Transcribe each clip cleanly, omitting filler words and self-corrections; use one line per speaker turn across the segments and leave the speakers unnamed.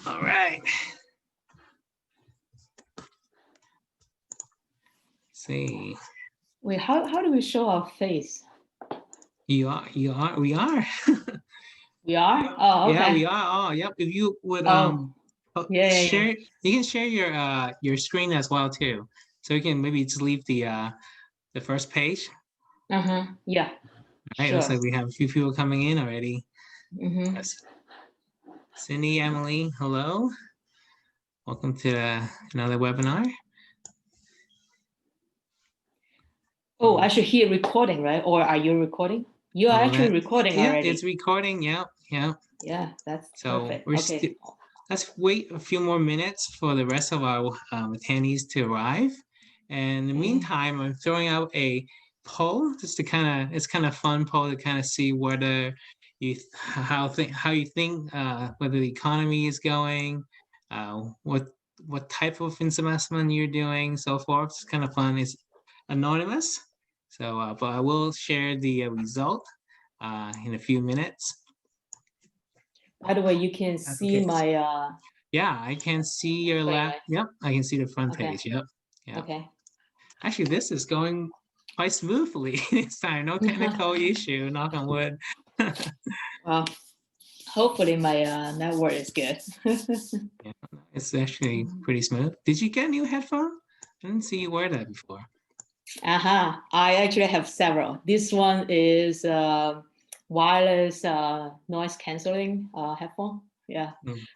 All right. Let's see.
Wait, how do we show our face?
We are.
We are? Oh, okay.
Yeah, we are. Oh, yep. If you would
Yeah.
share, you can share your screen as well too. So you can maybe just leave the first page.
Yeah.
All right, looks like we have a few people coming in already. Yes. Cindy, Emily, hello. Welcome to another webinar.
Oh, I should hear recording, right? Or are you recording? You are actually recording already.
Yeah, it's recording. Yeah.
Yeah, that's
so
perfect.
We're
Okay.
Let's wait a few more minutes for the rest of our attendees to arrive. And in the meantime, I'm throwing out a poll just to it's kind of fun poll to kind of see whether how you think whether the economy is going, what type of investment you're doing, so forth. It's kind of fun. It's anonymous, so but I will share the result in a few minutes.
By the way, you can see my
yeah, I can see your lap. Yep, I can see the front page. Yep.
Okay.
Actually, this is going quite smoothly this time. No technical issue, knock on wood.
Well, hopefully my network is good.
Yeah, it's actually pretty smooth. Did you get a new headphone? I didn't see you wear that before.
I actually have several. This one is wireless noise canceling headphone. Yeah,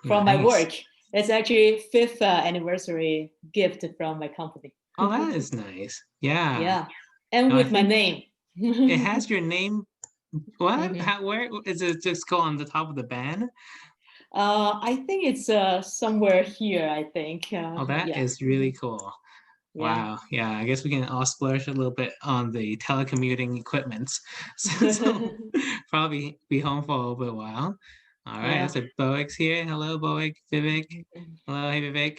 from my work. It's actually 5th anniversary gift from my company.
Oh, that is nice. Yeah.
Yeah, and with my name.
It has your name. What? Where is it? Just go on the top of the band?
I think it's somewhere here. I think.
Oh, that is really cool. Wow. Yeah, I guess we can all splurge a little bit on the telecommuting equipment. So probably be home for a little bit while. All right, that's a Boeg's here. Hello, Boeg, Vivek. Hello, hey, Vivek.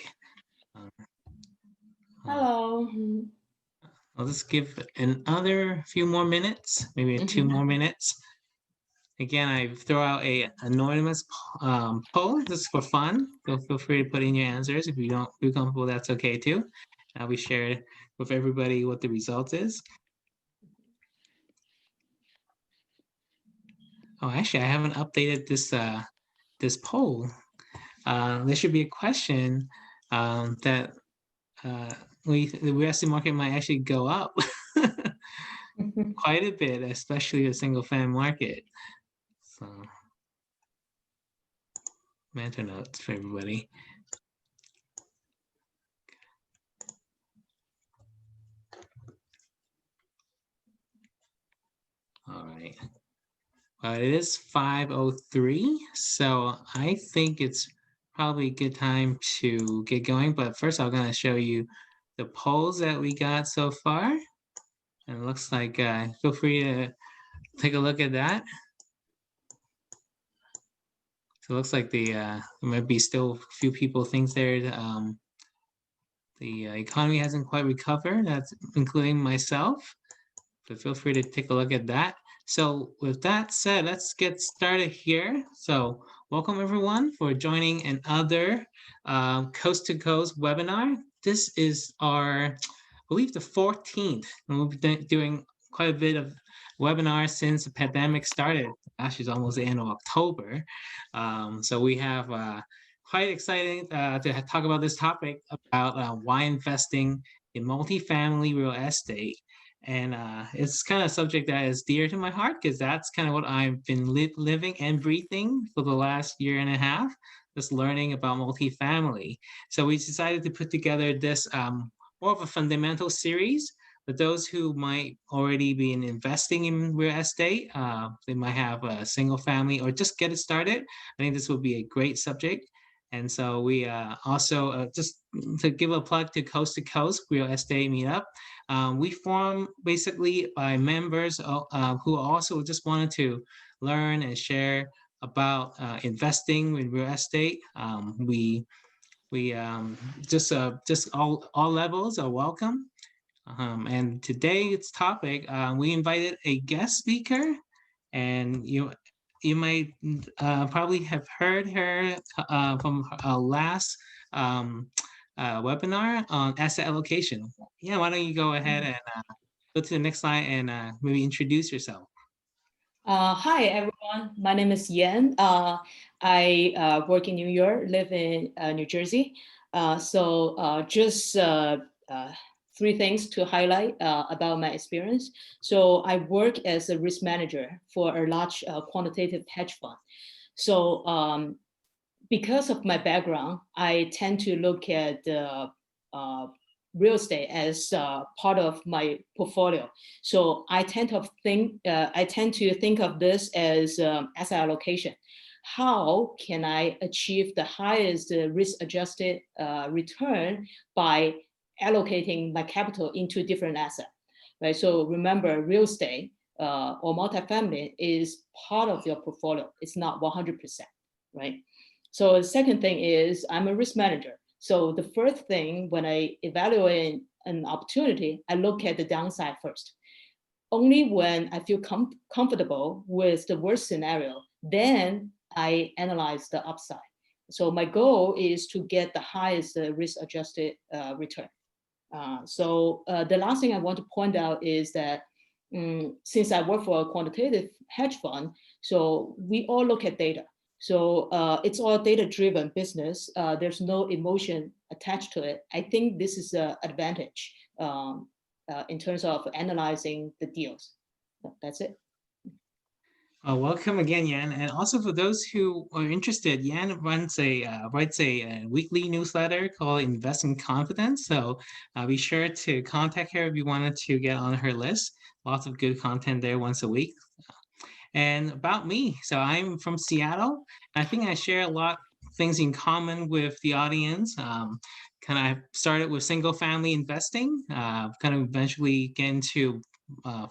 Hello.
I'll just give another few more minutes, maybe 2 more minutes. Again, I throw out a anonymous poll just for fun. So feel free to put in your answers. If you don't feel comfortable, that's okay too. We share with everybody what the result is. Oh, actually, I haven't updated this poll. There should be a question that the real estate market might actually go up quite a bit, especially the single family market. So, mental notes for everybody. All right. It is 5:03, so I think it's probably a good time to get going. But first, I'm going to show you the polls that we got so far. And it looks like feel free to take a look at that. So it looks like there might be still a few people think the economy hasn't quite recovered. That's including myself. But feel free to take a look at that. So with that said, let's get started here. So welcome everyone for joining another Coast-to-Coast webinar. This is our, I believe, the 14th. And we've been doing quite a bit of webinars since the pandemic started. Actually, it's almost the end of October. So we have quite exciting to talk about this topic about why investing in multifamily real estate. And it's kind of a subject that is dear to my heart because that's kind of what I've been living and breathing for the last year and a half, just learning about multifamily. So we decided to put together this more of a fundamental series for those who might already be investing in real estate. They might have a single family or just get it started. I think this would be a great subject. And so we also, just to give a plug to Coast-to-Coast Real Estate Meetup, we form basically by members who also just wanted to learn and share about investing in real estate. We just all levels are welcome. And today's topic, we invited a guest speaker, and you might probably have heard her from our last webinar on asset allocation. Yeah, why don't you go ahead and go to the next slide and maybe introduce yourself.
Hi, everyone. My name is Yan. I work in New York, live in New Jersey. Just three things to highlight about my experience. So I work as a risk manager for a large quantitative hedge fund. So because of my background, I tend to look at real estate as part of my portfolio. So I tend to think of this as asset allocation. How can I achieve the highest risk-adjusted return by allocating my capital into different assets? Right. So remember, real estate or multifamily is part of your portfolio. It's not 100%. Right. So the second thing is I'm a risk manager. So the first thing when I evaluate an opportunity, I look at the downside first. Only when I feel comfortable with the worst scenario, then I analyze the upside. So my goal is to get the highest risk-adjusted return. The last thing I want to point out is that since I work for a quantitative hedge fund, so we all look at data. So it's all data-driven business. There's no emotion attached to it. I think this is an advantage in terms of analyzing the deals. That's it.
Welcome again, Yan. And also for those who are interested, Yan writes a weekly newsletter called Invest in Confidence. So be sure to contact her if you wanted to get on her list. Lots of good content there once a week. And about me, so I'm from Seattle. I think I share a lot of things in common with the audience. Kind of started with single family investing, kind of eventually get into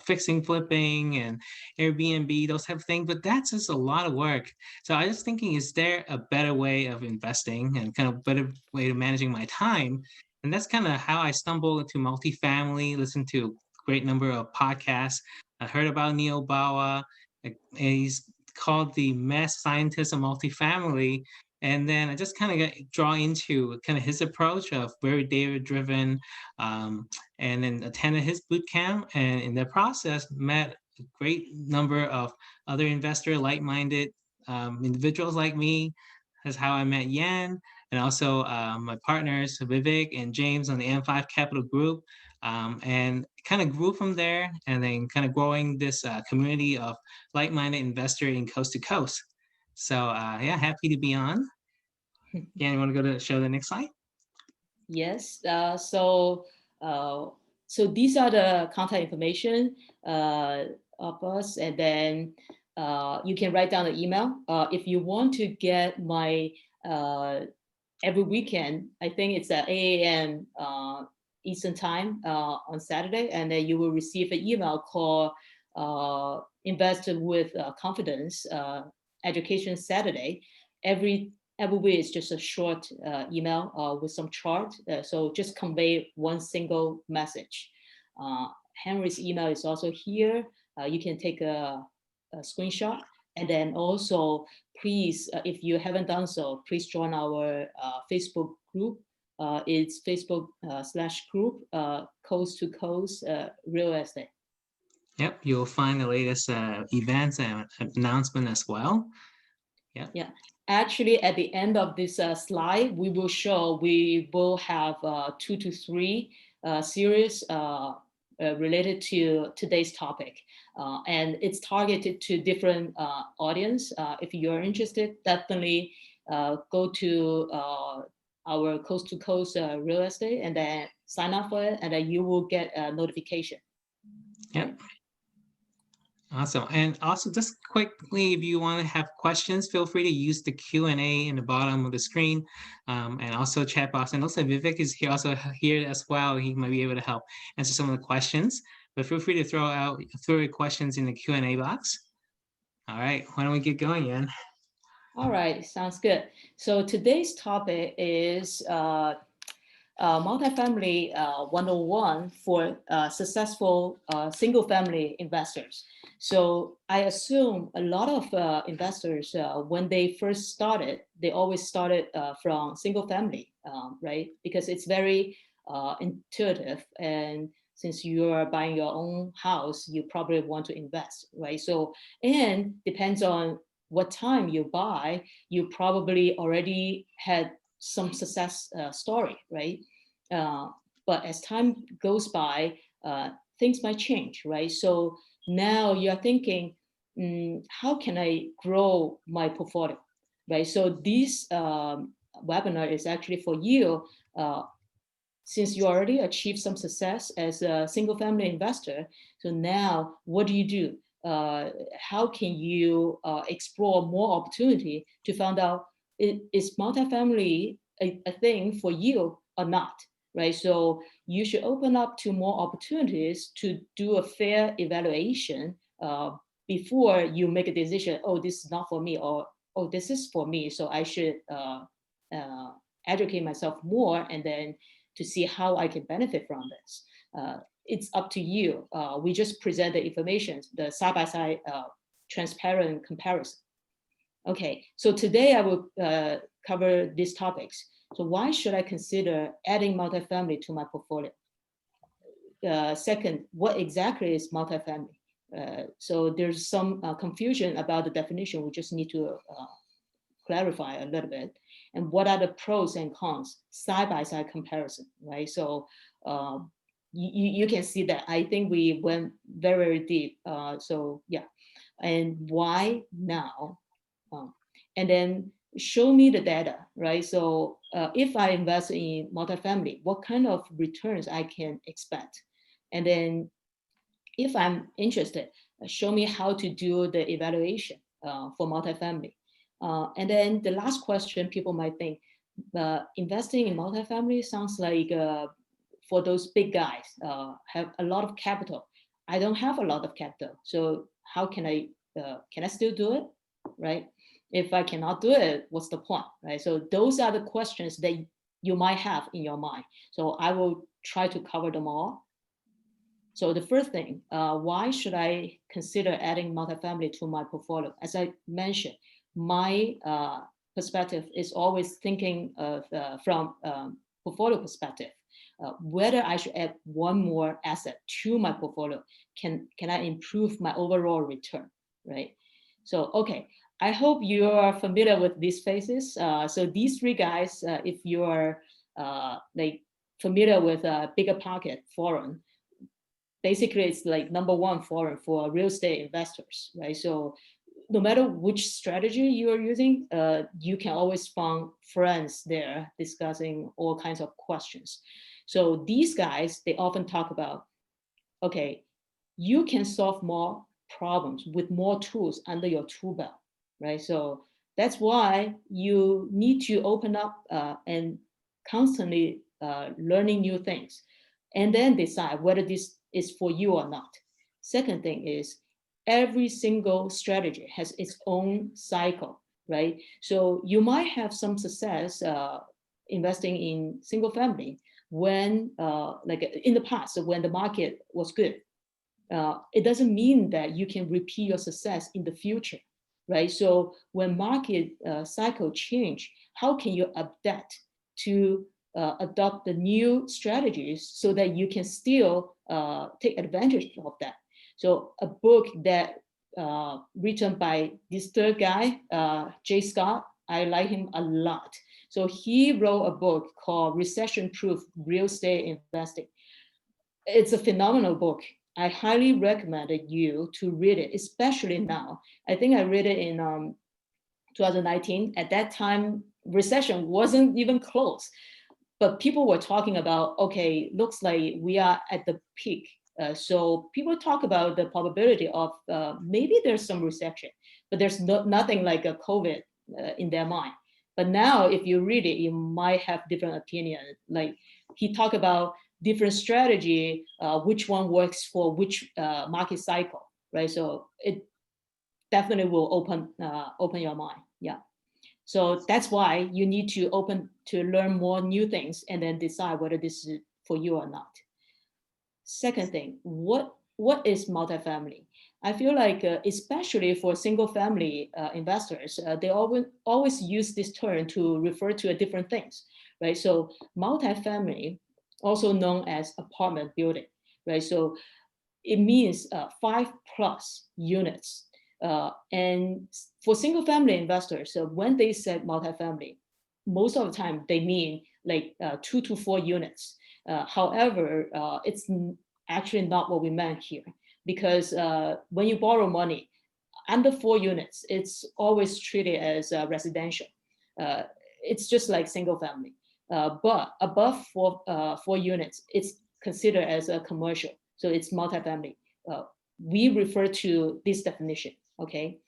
fixing, flipping, and Airbnb, those type of things. But that's just a lot of work. So I was thinking, is there a better way of investing and kind of better way of managing my time? And that's kind of how I stumbled into multifamily, listened to a great number of podcasts. I heard about Neil Bawa, and he's called the mad scientist of multifamily. And then I just kind of draw into kind of his approach of very data driven, and then attended his boot camp. And in the process, met a great number of other investor, like-minded individuals like me. That's how I met Yan, and also my partners Vivek and James on the M5 Capital Group, and kind of grew from there, and then kind of growing this community of like-minded investor in Coast-to-Coast. So yeah, happy to be on. Yeah, you want to go to show the next slide?
Yes. So these are the contact information of us, and then you can write down the email. If you want to get my every weekend, I think it's at 8 a.m. Eastern time on Saturday, and then you will receive an email called Invest with Confidence Education Saturday. Every week is just a short email with some chart. So just convey one single message. Henry's email is also here. You can take a screenshot. And then also, please, if you haven't done so, please join our Facebook group. It's Facebook/group Coast-to-Coast Real Estate.
Yep, you'll find the latest events and announcement as well. Yeah.
Yeah. Actually, at the end of this slide, we will have 2 to 3 series related to today's topic. And it's targeted to different audience. If you're interested, definitely go to our Coast-to-Coast Real Estate and then sign up for it, and then you will get a notification.
Yep. Awesome. And also just quickly, if you want to have questions, feel free to use the Q&A in the bottom of the screen, and also chat box. And also Vivek is here as well. He might be able to help answer some of the questions, but feel free to throw your questions in the Q&A box. All right, why don't we get going, Yan?
All right, sounds good. So today's topic is multifamily 101 for successful single family investors. So I assume a lot of investors, when they first started, they always started from single family, right? Because it's very intuitive. And since you are buying your own house, you probably want to invest, right? So, and depends on what time you buy, you probably already had some success story, right? But as time goes by, things might change, right? So now you're thinking, how can I grow my portfolio, right? So this webinar is actually for you, since you already achieved some success as a single family investor. So now what do you do? How can you explore more opportunity to find out, is multifamily a thing for you or not, right? So you should open up to more opportunities to do a fair evaluation before you make a decision, oh, this is not for me, or oh, this is for me, so I should uh, educate myself more and then to see how I can benefit from this. It's up to you. We just present the information, the side-by-side transparent comparison. Okay, so today I will cover these topics. So why should I consider adding multifamily to my portfolio? Second, what exactly is multifamily? So there's some confusion about the definition. We just need to clarify a little bit. And what are the pros and cons, side-by-side comparison, right? So you can see that I think we went very, very deep. So yeah, and why now? And then show me the data, right? So if I invest in multifamily, what kind of returns I can expect? And then if I'm interested, show me how to do the evaluation for multifamily. And then the last question people might think, investing in multifamily sounds like for those big guys have a lot of capital. I don't have a lot of capital, so how can I still do it, right? If I cannot do it, what's the point, right? So those are the questions that you might have in your mind. So I will try to cover them all. So the first thing, why should I consider adding multifamily to my portfolio? As I mentioned, my perspective is always thinking of from portfolio perspective, whether I should add one more asset to my portfolio. Can I improve my overall return, right? So, okay, I hope you are familiar with these faces. So these three guys, if you are like familiar with Bigger Pocket Forum, basically it's like #1 forum for real estate investors, right? So no matter which strategy you are using, you can always find friends there discussing all kinds of questions. So these guys, they often talk about, okay, you can solve more problems with more tools under your tool belt, right? So that's why you need to open up and constantly learning new things, and then decide whether this is for you or not. Second thing is, every single strategy has its own cycle, right? So you might have some success investing in single family when, like in the past, when the market was good. It doesn't mean that you can repeat your success in the future, right? So when market cycle change, how can you adapt to adopt the new strategies so that you can still take advantage of that? So a book that written by this third guy, Jay Scott, I like him a lot. So he wrote a book called Recession Proof Real Estate Investing. It's a phenomenal book. I highly recommend you to read it, especially now. I think I read it in 2019. At that time, recession wasn't even close, but people were talking about, okay, looks like we are at the peak. So people talk about the probability of maybe there's some recession, but there's nothing like a COVID in their mind. But now, if you read it, you might have different opinion. Like he talked about different strategy, which one works for which market cycle, right? So it definitely will open your mind. Yeah. So that's why you need to open to learn more new things and then decide whether this is for you or not. Second thing, what is multifamily? I feel like, especially for single-family investors, they always use this term to refer to different things, right? So multifamily, also known as apartment building, right? So it means 5+ units. And for single-family investors, when they said multifamily, most of the time they mean like 2 to 4 units. However, it's actually not what we meant here, because when you borrow money under 4 units, it's always treated as residential. It's just like single family. But above 4 units, it's considered as a commercial. So it's multifamily. We refer to this definition, okay?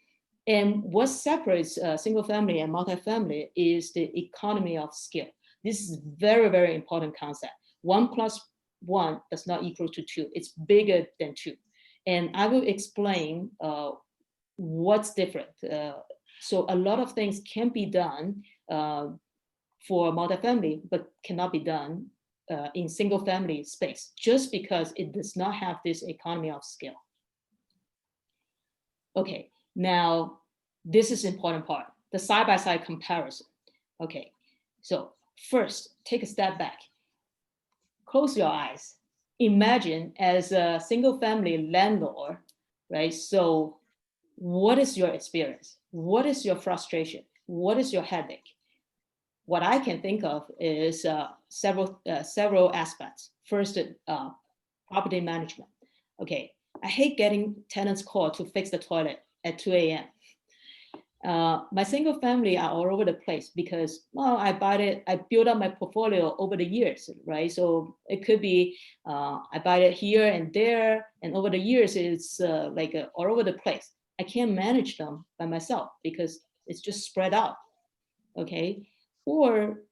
And what separates single family and multifamily is the economy of scale. This is very, very important concept. 1+1 does not equal to 2. It's bigger than 2. And I will explain what's different. So a lot of things can be done for multifamily, but cannot be done in single family space, just because it does not have this economy of scale. Okay, now this is important part, the side-by-side comparison. Okay, so first, take a step back. Close your eyes. Imagine as a single family landlord, right? So what is your experience? What is your frustration? What is your headache? What I can think of is several aspects. First, property management. Okay, I hate getting tenants call to fix the toilet at 2 a.m. My single family are all over the place because, well, I built up my portfolio over the years, right? So it could be I buy it here and there, and over the years it's all over the place. I can't manage them by myself because it's just spread out, okay? Or,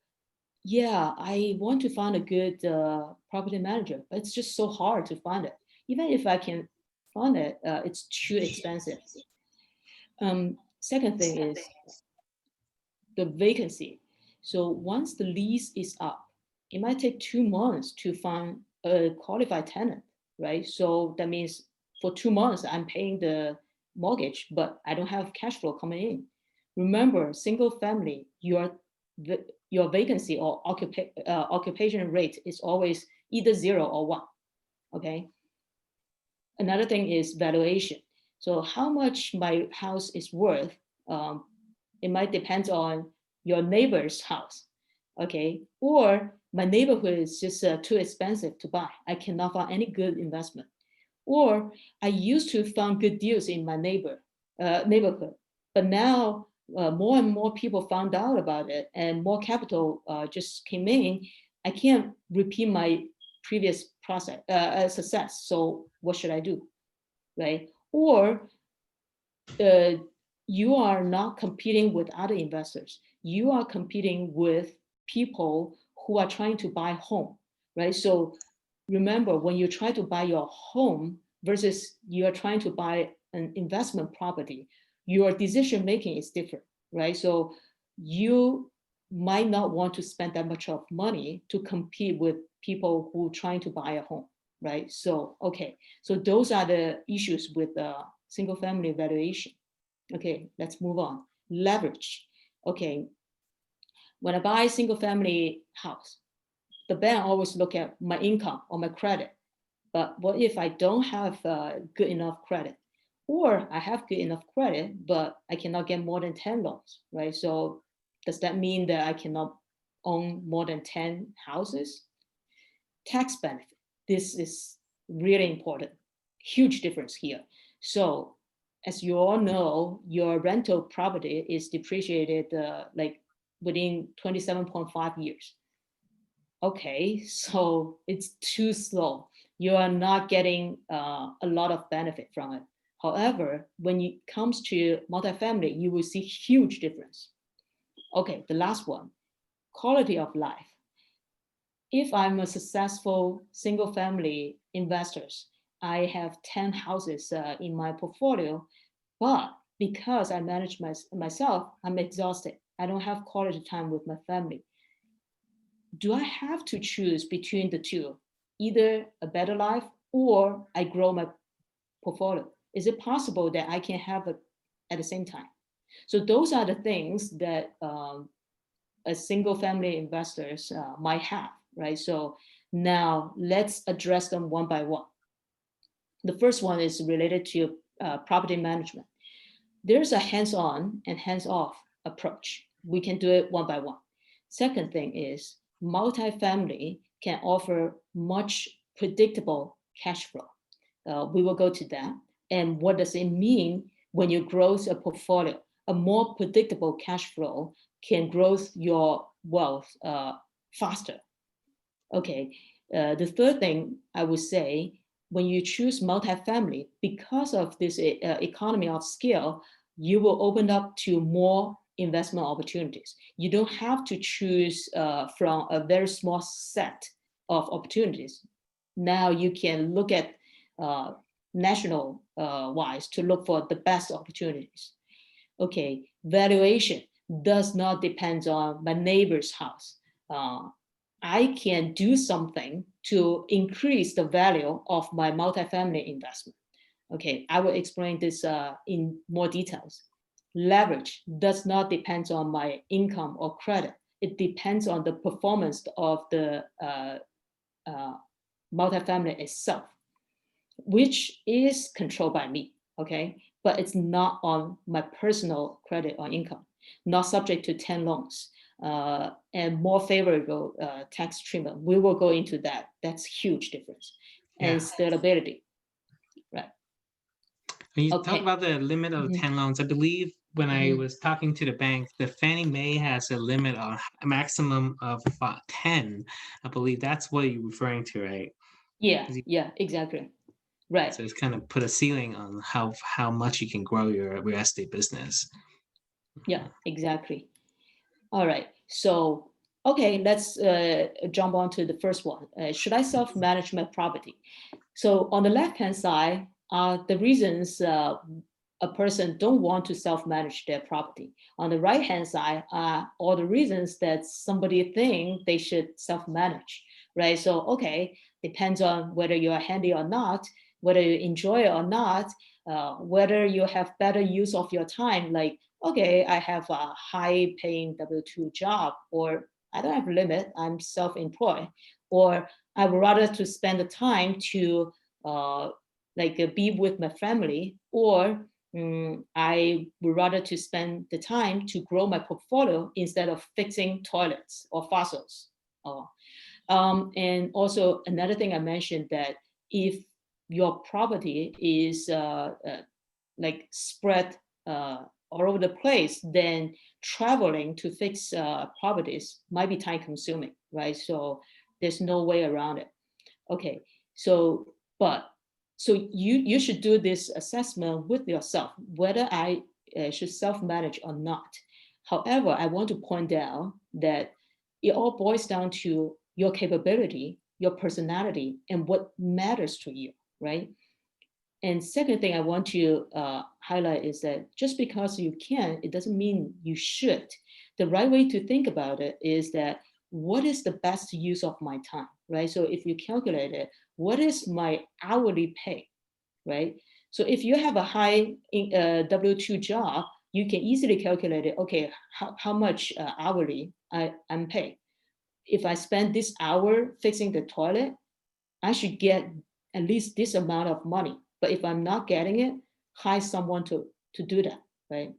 yeah, I want to find a good property manager, but it's just so hard to find it. Even if I can find it, it's too expensive. Second thing is the vacancy. So once the lease is up, it might take 2 months to find a qualified tenant, right? So that means for 2 months, I'm paying the mortgage, but I don't have cash flow coming in. Remember, single family, your vacancy or occupation rate is always either 0 or 1, okay? Another thing is valuation. So how much my house is worth, it might depend on your neighbor's house, okay? Or my neighborhood is just too expensive to buy. I cannot find any good investment. Or I used to find good deals in my neighborhood, but now more and more people found out about it and more capital just came in. I can't repeat my previous success. So what should I do, right? Or you are not competing with other investors. You are competing with people who are trying to buy home, right? So remember, when you try to buy your home versus you are trying to buy an investment property, your decision making is different, right? So you might not want to spend that much of money to compete with people who are trying to buy a home, right? So, okay, so those are the issues with single family valuation. Okay, let's move on. Leverage. Okay, when I buy a single family house, the bank always look at my income or my credit. But what if I don't have good enough credit? Or I have good enough credit, but I cannot get more than 10 loans, right? So does that mean that I cannot own more than 10 houses? Tax benefit. This is really important. Huge difference here. So as you all know, your rental property is depreciated like within 27.5 years. Okay, so it's too slow. You are not getting a lot of benefit from it. However, when it comes to multifamily, you will see huge difference. Okay, the last one, quality of life. If I'm a successful single family investor, I have 10 houses in my portfolio, but because I manage myself, I'm exhausted. I don't have quality time with my family. Do I have to choose between the two, either a better life or I grow my portfolio? Is it possible that I can have it at the same time? So those are the things that a single family investors might have, right? So now let's address them one by one. The first one is related to property management. There's a hands-on and hands-off approach. We can do it one by one. Second thing is multifamily can offer much predictable cash flow. We will go to that. And what does it mean when you grow a portfolio? A more predictable cash flow can grow your wealth faster. Okay. The third thing I would say, when you choose multifamily, because of this economy of scale, you will open up to more investment opportunities. You don't have to choose from a very small set of opportunities. Now you can look at national wise to look for the best opportunities. Okay, valuation does not depend on my neighbor's house. I can do something to increase the value of my multifamily investment. Okay, I will explain this in more details. Leverage does not depend on my income or credit. It depends on the performance of the multifamily itself, which is controlled by me, okay? But it's not on my personal credit or income, not subject to 10 loans, and more favorable tax treatment. We will go into that. That's huge difference. And scalability, right?
When you talk about the limit of 10 loans, I believe when I was talking to the bank, the Fannie Mae has a limit of a maximum of 10. I believe that's what you're referring to, right?
Yeah, exactly. Right.
So it's kind of put a ceiling on how much you can grow your real estate business.
Yeah, exactly. All right. So, okay, let's jump on to the first one. Should I self-manage my property? So on the left-hand side are the reasons a person don't want to self-manage their property. On the right-hand side are all the reasons that somebody think they should self-manage, right? So, okay, depends on whether you're handy or not, whether you enjoy it or not, whether you have better use of your time, like, okay, I have a high paying W-2 job, or I don't have a limit, I'm self-employed, or I would rather to spend the time to be with my family, or I would rather to spend the time to grow my portfolio instead of fixing toilets or faucets. And also another thing I mentioned, that if your property is like spread all over the place, then traveling to fix properties might be time consuming, right? So there's no way around it. Okay, so you should do this assessment with yourself, whether I should self-manage or not. However, I want to point out that it all boils down to your capability, your personality, and what matters to you, right? And second thing I want to highlight is that just because you can, it doesn't mean you should. The right way to think about it is that what is the best use of my time, right? So if you calculate it, what is my hourly pay, right? So if you have a high W-2 job, you can easily calculate it, okay, how much hourly I'm paid. If I spend this hour fixing the toilet, I should get at least this amount of money. But if I'm not getting it, hire someone to do that, right?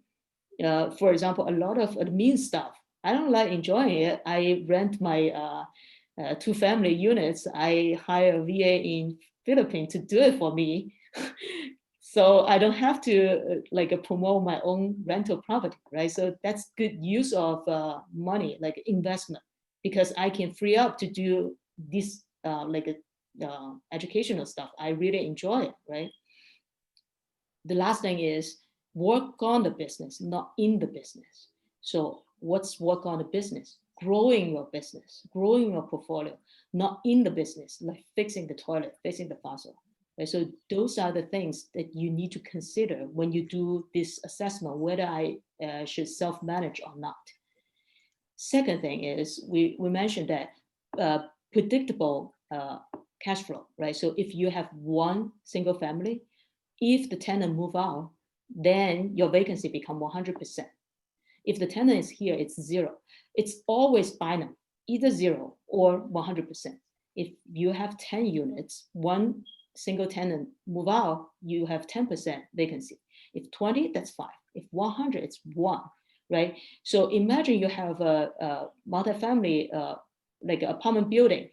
For example, a lot of admin stuff, I don't like enjoying it. I rent my 2 family units. I hire a VA in Philippines to do it for me. So I don't have to promote my own rental property, right? So that's good use of money, like investment, because I can free up to do this educational stuff. I really enjoy it, right? The last thing is work on the business, not in the business. So what's work on the business? Growing your business, growing your portfolio, not in the business, like fixing the toilet, fixing the faucet. Right? So those are the things that you need to consider when you do this assessment, whether I should self-manage or not. Second thing is we mentioned that predictable cash flow, right? So if you have one single family, if the tenant move out, then your vacancy become 100%. If the tenant is here, it's 0. It's always binary, either 0 or 100%. If you have 10 units, one single tenant move out, you have 10% vacancy. If 20, that's 5. If 100, it's 1, right? So imagine you have a multifamily, like an apartment building.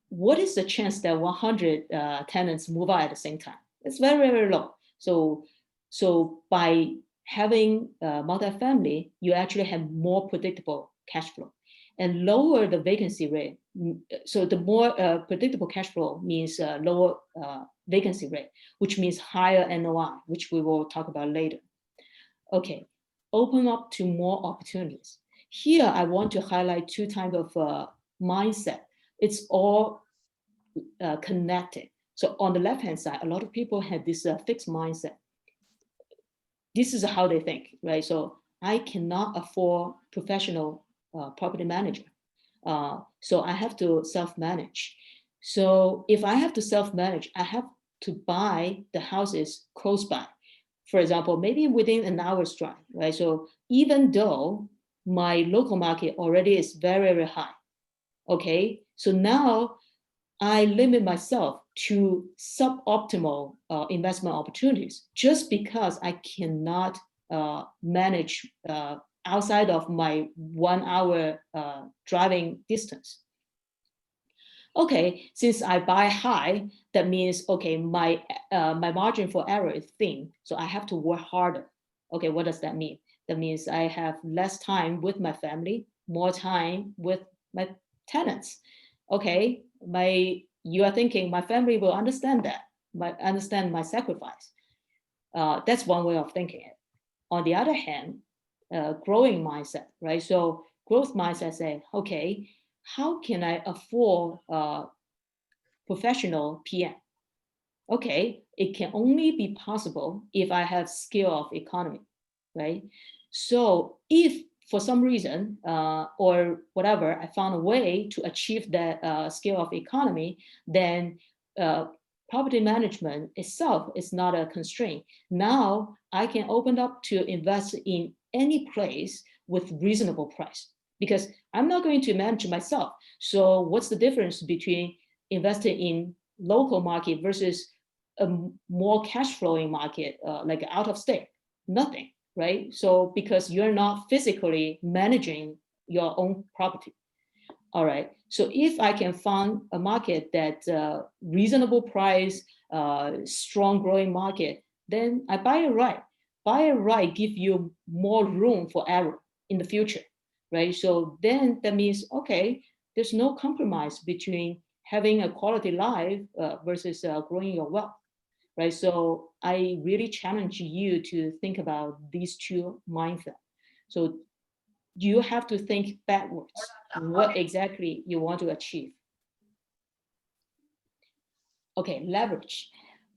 What is the chance that 100 tenants move out at the same time? It's very, very low. So by having multifamily, you actually have more predictable cash flow and lower the vacancy rate. So the more predictable cash flow means lower vacancy rate, which means higher NOI, which we will talk about later. Okay, open up to more opportunities. Here, I want to highlight 2 types of mindset. It's all connected. So on the left-hand side, a lot of people have this fixed mindset. This is how they think, right? So I cannot afford professional property manager. So I have to self-manage. So if I have to self-manage, I have to buy the houses close by. For example, maybe within an hour's drive, right? So even though my local market already is very, very high, okay? So now I limit myself to suboptimal investment opportunities just because I cannot manage outside of my 1 hour driving distance. Okay, since I buy high, that means, okay, my margin for error is thin, so I have to work harder. Okay, what does that mean? That means I have less time with my family, more time with my tenants. Okay, you are thinking my family will understand that, understand my sacrifice. That's one way of thinking it. On the other hand, growing mindset, right? So growth mindset say, okay, how can I afford professional PM? Okay, it can only be possible if I have skill of economy, right? So if for some reason or whatever, I found a way to achieve that skill of economy, then property management itself is not a constraint. Now I can open up to invest in any place with reasonable price because I'm not going to manage myself. So what's the difference between investing in local market versus a more cash flowing market like out of state? Nothing, right? So because you're not physically managing your own property. All right. So if I can find a market that reasonable price, strong growing market, then I buy it right. Buy it right give you more room for error in the future, right? So then that means, okay, there's no compromise between having a quality life versus growing your wealth, right? So I really challenge you to think about these 2 mindsets. So you have to think backwards what exactly you want to achieve. Okay, leverage.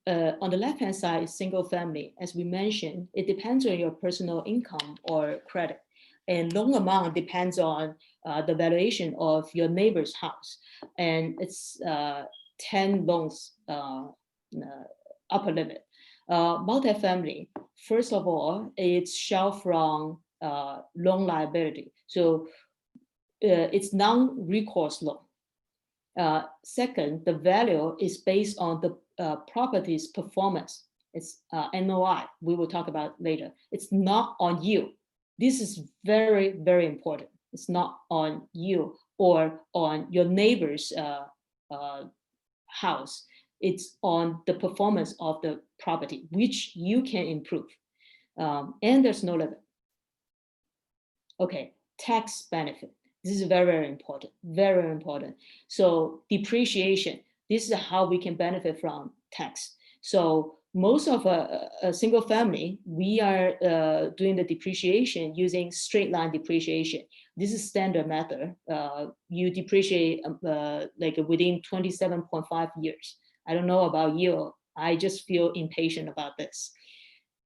On the left-hand side is single family. As we mentioned, it depends on your personal income or credit. And loan amount depends on the valuation of your neighbor's house. And it's 10 loans upper limit. Multifamily, first of all, it's shelved from loan liability. So it's non-recourse loan. Second, the value is based on the property's performance. It's NOI, we will talk about later. It's not on you. This is very, very important. It's not on you or on your neighbor's house. It's on the performance of the property, which you can improve. And there's no limit. Okay, tax benefit. This is very, very important, very, very important. So depreciation, this is how we can benefit from tax. So most of a single family, we are doing the depreciation using straight line depreciation. This is standard method. You depreciate like within 27.5 years. I don't know about you. I just feel impatient about this.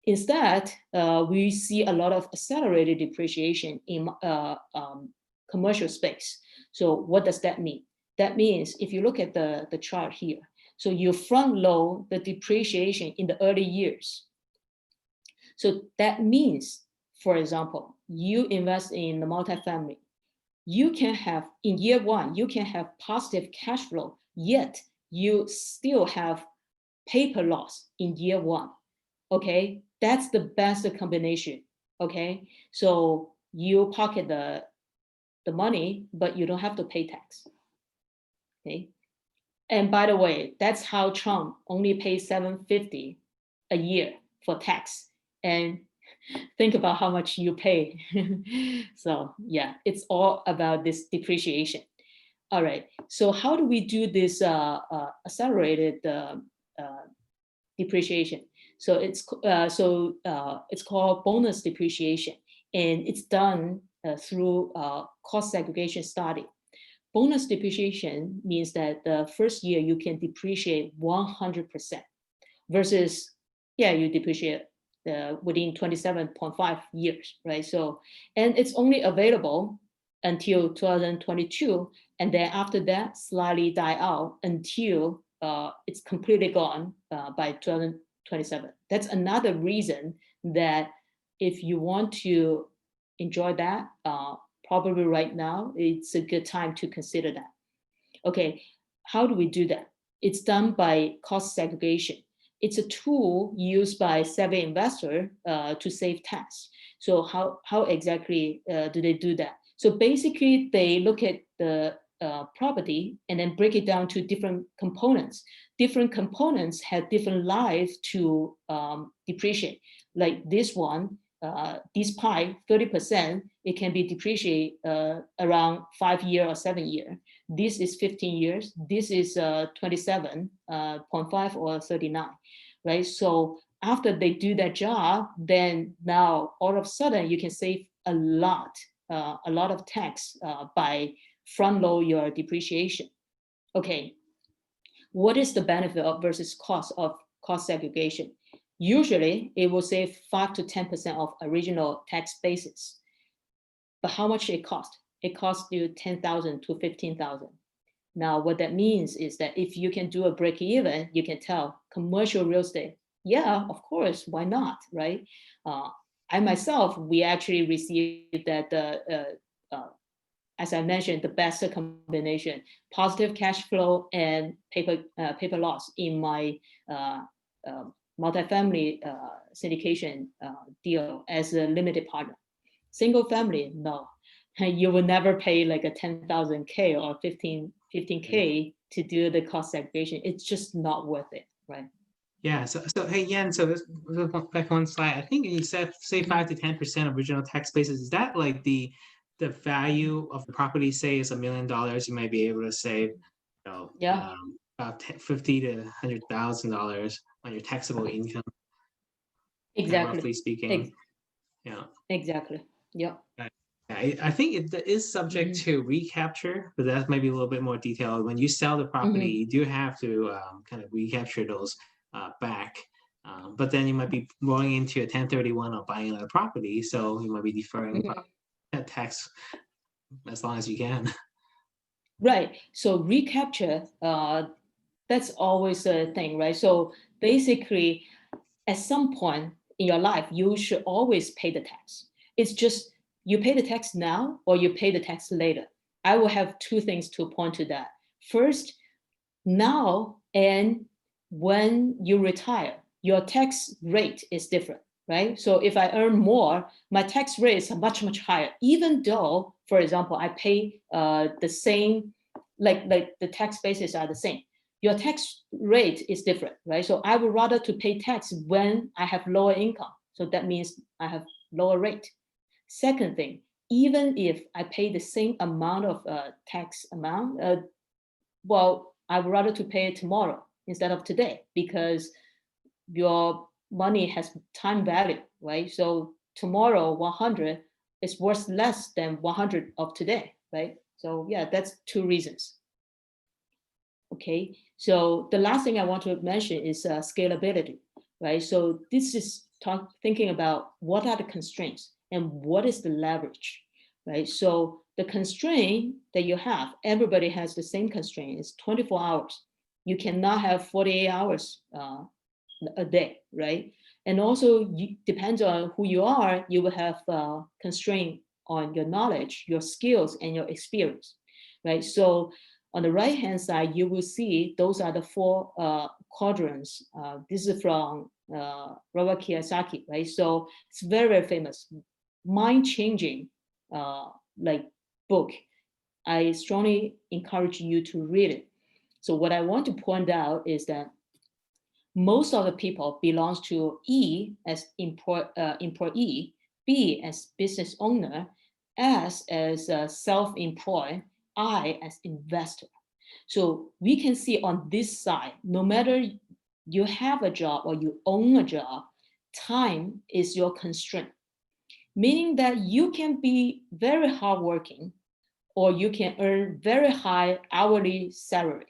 Instead, we see a lot of accelerated depreciation in commercial space. So what does that mean? That means if you look at the chart here, So you front load the depreciation in the early years. So that means, for example, you invest in the multifamily, you can have, in year one, you can have positive cash flow, yet you still have paper loss in year one. Okay, that's the best combination. Okay, so you pocket the money, but you don't have to pay tax. Okay, and by the way, that's how Trump only pays $750 a year for tax. And think about how much you pay. So yeah, it's all about this depreciation. All right, so how do we do this accelerated depreciation? So it's called bonus depreciation, and it's done through cost segregation study. Bonus depreciation means that the first year you can depreciate 100% versus, yeah, you depreciate within 27.5 years, right? So, and it's only available until 2022. And then after that, slightly die out until it's completely gone by 2027. That's another reason that if you want to enjoy that, probably right now, it's a good time to consider that. Okay, how do we do that? It's done by cost segregation. It's a tool used by savvy investor to save tax. So how exactly do they do that? So basically, they look at the property and then break it down to different components. Different components have different life to depreciate. Like this one, this pie, 30%, it can be depreciated around 5 years or 7 years. This is 15 years. This is 27.5 or 39, right? So after they do that job, then now all of a sudden you can save a lot of tax by front load your depreciation. Okay, what is the benefit of versus cost of cost segregation? Usually it will save 5 to 10% of original tax basis. But how much it cost? It costs you 10,000 to 15,000. Now, what that means is that if you can do a break even, you can tell commercial real estate, yeah, of course, why not, right? I myself, we actually received that, as I mentioned, the best combination, positive cash flow and paper loss in my multifamily syndication deal as a limited partner. Single family, no. You will never pay like a 10,000 K or 15K to do the cost segregation. It's just not worth it, right?
Yeah. So hey Yan, so this back one slide. I think you said say 5 to 10% original tax basis. Is that like the value of the property? Say is $1 million, you might be able to save,
Yeah,
about 50 to $100,000 on your taxable income.
exactly.
Roughly speaking. Yeah.
Exactly. Yeah.
I think it is subject to recapture, but that might be a little bit more detailed. When you sell the property, you do have to kind of recapture those back. But then you might be going into a 1031 or buying another property, so you might be deferring tax as long as you can.
Right. So recapture, that's always a thing, right? So basically, at some point in your life, you should always pay the tax. It's just you pay the tax now or you pay the tax later. I will have two things to point to that. First, now and when you retire, your tax rate is different, right? So if I earn more, my tax rate is much, much higher, even though, for example, I pay the same, like the tax bases are the same. Your tax rate is different, right? So I would rather to pay tax when I have lower income. So that means I have lower rate. Second thing, even if I pay the same amount of tax amount, well, I would rather to pay it tomorrow instead of today because your money has time value, right? So tomorrow 100 is worth less than 100 of today, right? So yeah, that's two reasons. Okay, so the last thing I want to mention is scalability, right? So this is thinking about what are the constraints and what is the leverage, right? So the constraint that you have, everybody has the same constraint, is 24 hours. You cannot have 48 hours a day, right? And also, depends on who you are, you will have constraint on your knowledge, your skills, and your experience, right? So on the right-hand side, you will see those are the four quadrants. This is from Robert Kiyosaki, right? So it's very, very famous, mind-changing like book. I strongly encourage you to read it. So what I want to point out is that most of the people belongs to E as employee, B as business owner, S as self-employed, I as investor. So we can see on this side, no matter you have a job or you own a job, time is your constraint, meaning that you can be very hardworking or you can earn very high hourly salary.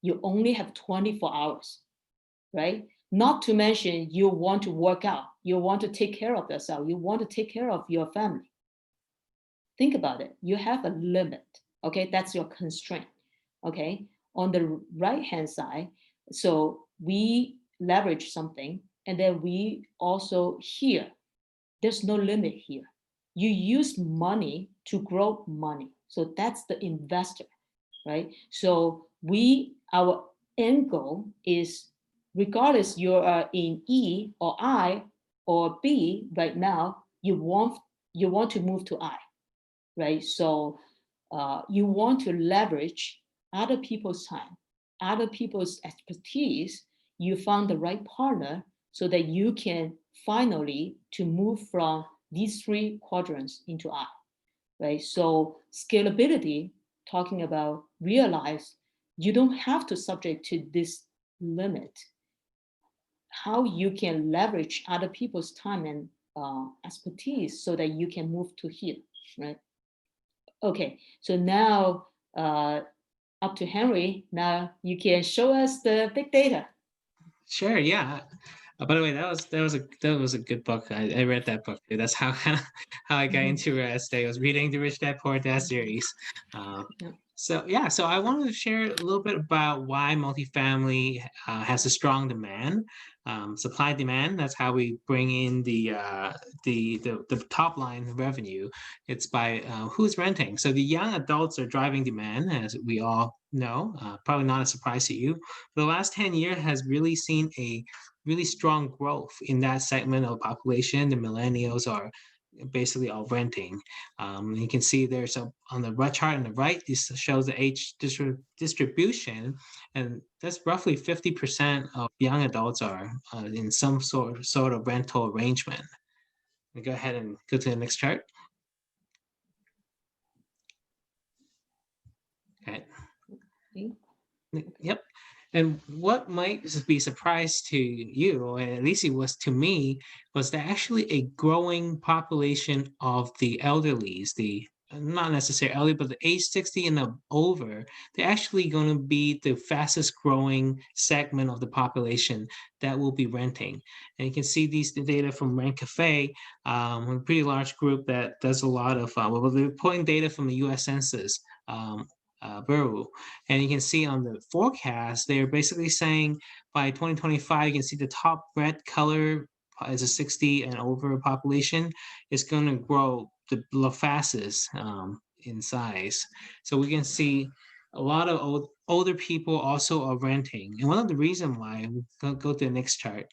You only have 24 hours, right? Not to mention you want to work out, you want to take care of yourself, you want to take care of your family. Think about it. You have a limit, okay? That's your constraint, okay? On the right-hand side, so we leverage something, and then we also here, there's no limit here. You use money to grow money. So that's the investor, right? So our end goal is, regardless you are in E or I or B right now, you want to move to I, right? So you want to leverage other people's time, other people's expertise. You found the right partner so that you can finally to move from these three quadrants into I, right? So scalability, talking about realize you don't have to subject to this limit. How you can leverage other people's time and expertise so that you can move to here, right? Okay, so now up to Henry. Now you can show us the big data.
Sure, yeah. By the way, that was a good book. I read that book too. That's how how I got into real estate. I was reading the Rich Dad Poor Dad series.
Yeah.
So I wanted to share a little bit about why multifamily has a strong demand, supply demand. That's how we bring in the top line revenue. It's by who's renting. So the young adults are driving demand, as we all know. Probably not a surprise to you. The last 10 years has really seen a really strong growth in that segment of population. The millennials are basically all renting. You can see there's on the right chart on the right, this shows the age distribution, and that's roughly 50% of young adults are in some sort of rental arrangement. We go ahead and go to the next chart. Okay. Yep. And what might be surprise to you, or at least it was to me, was that actually a growing population of the elderlies, the not necessarily elderly, but the age 60 and over, they're actually going to be the fastest growing segment of the population that will be renting. And you can see the data from Rent Cafe, a pretty large group that does a lot of, well, they're pulling data from the US Census Bureau. And you can see on the forecast, they're basically saying by 2025, you can see the top red color as a 60 and over population is going to grow the fastest in size. So we can see a lot of older people also are renting. And one of the reasons why, we'll go to the next chart.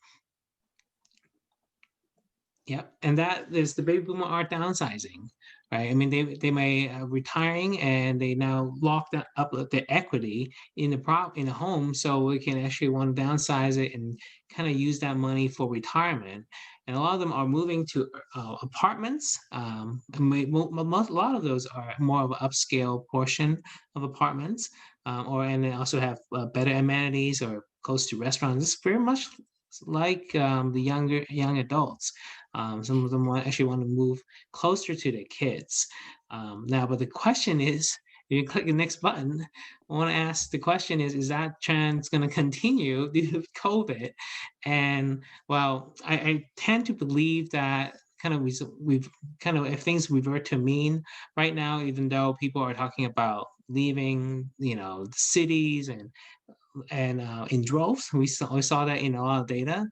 Yep, and that is the baby boomer are downsizing, right? I mean, they may retiring and they now lock up the equity in the home, so we can actually want to downsize it and kind of use that money for retirement. And a lot of them are moving to apartments. A lot of those are more of an upscale portion of apartments, and they also have better amenities or close to restaurants. It's very much like the young adults. Some of them actually want to move closer to their kids. Now, but the question is, if you click the next button, I want to ask the question is that trend going to continue due to COVID? And well, I tend to believe that kind of we've kind of, if things revert to mean right now, even though people are talking about leaving, the cities and and in droves. We saw that in a lot of data.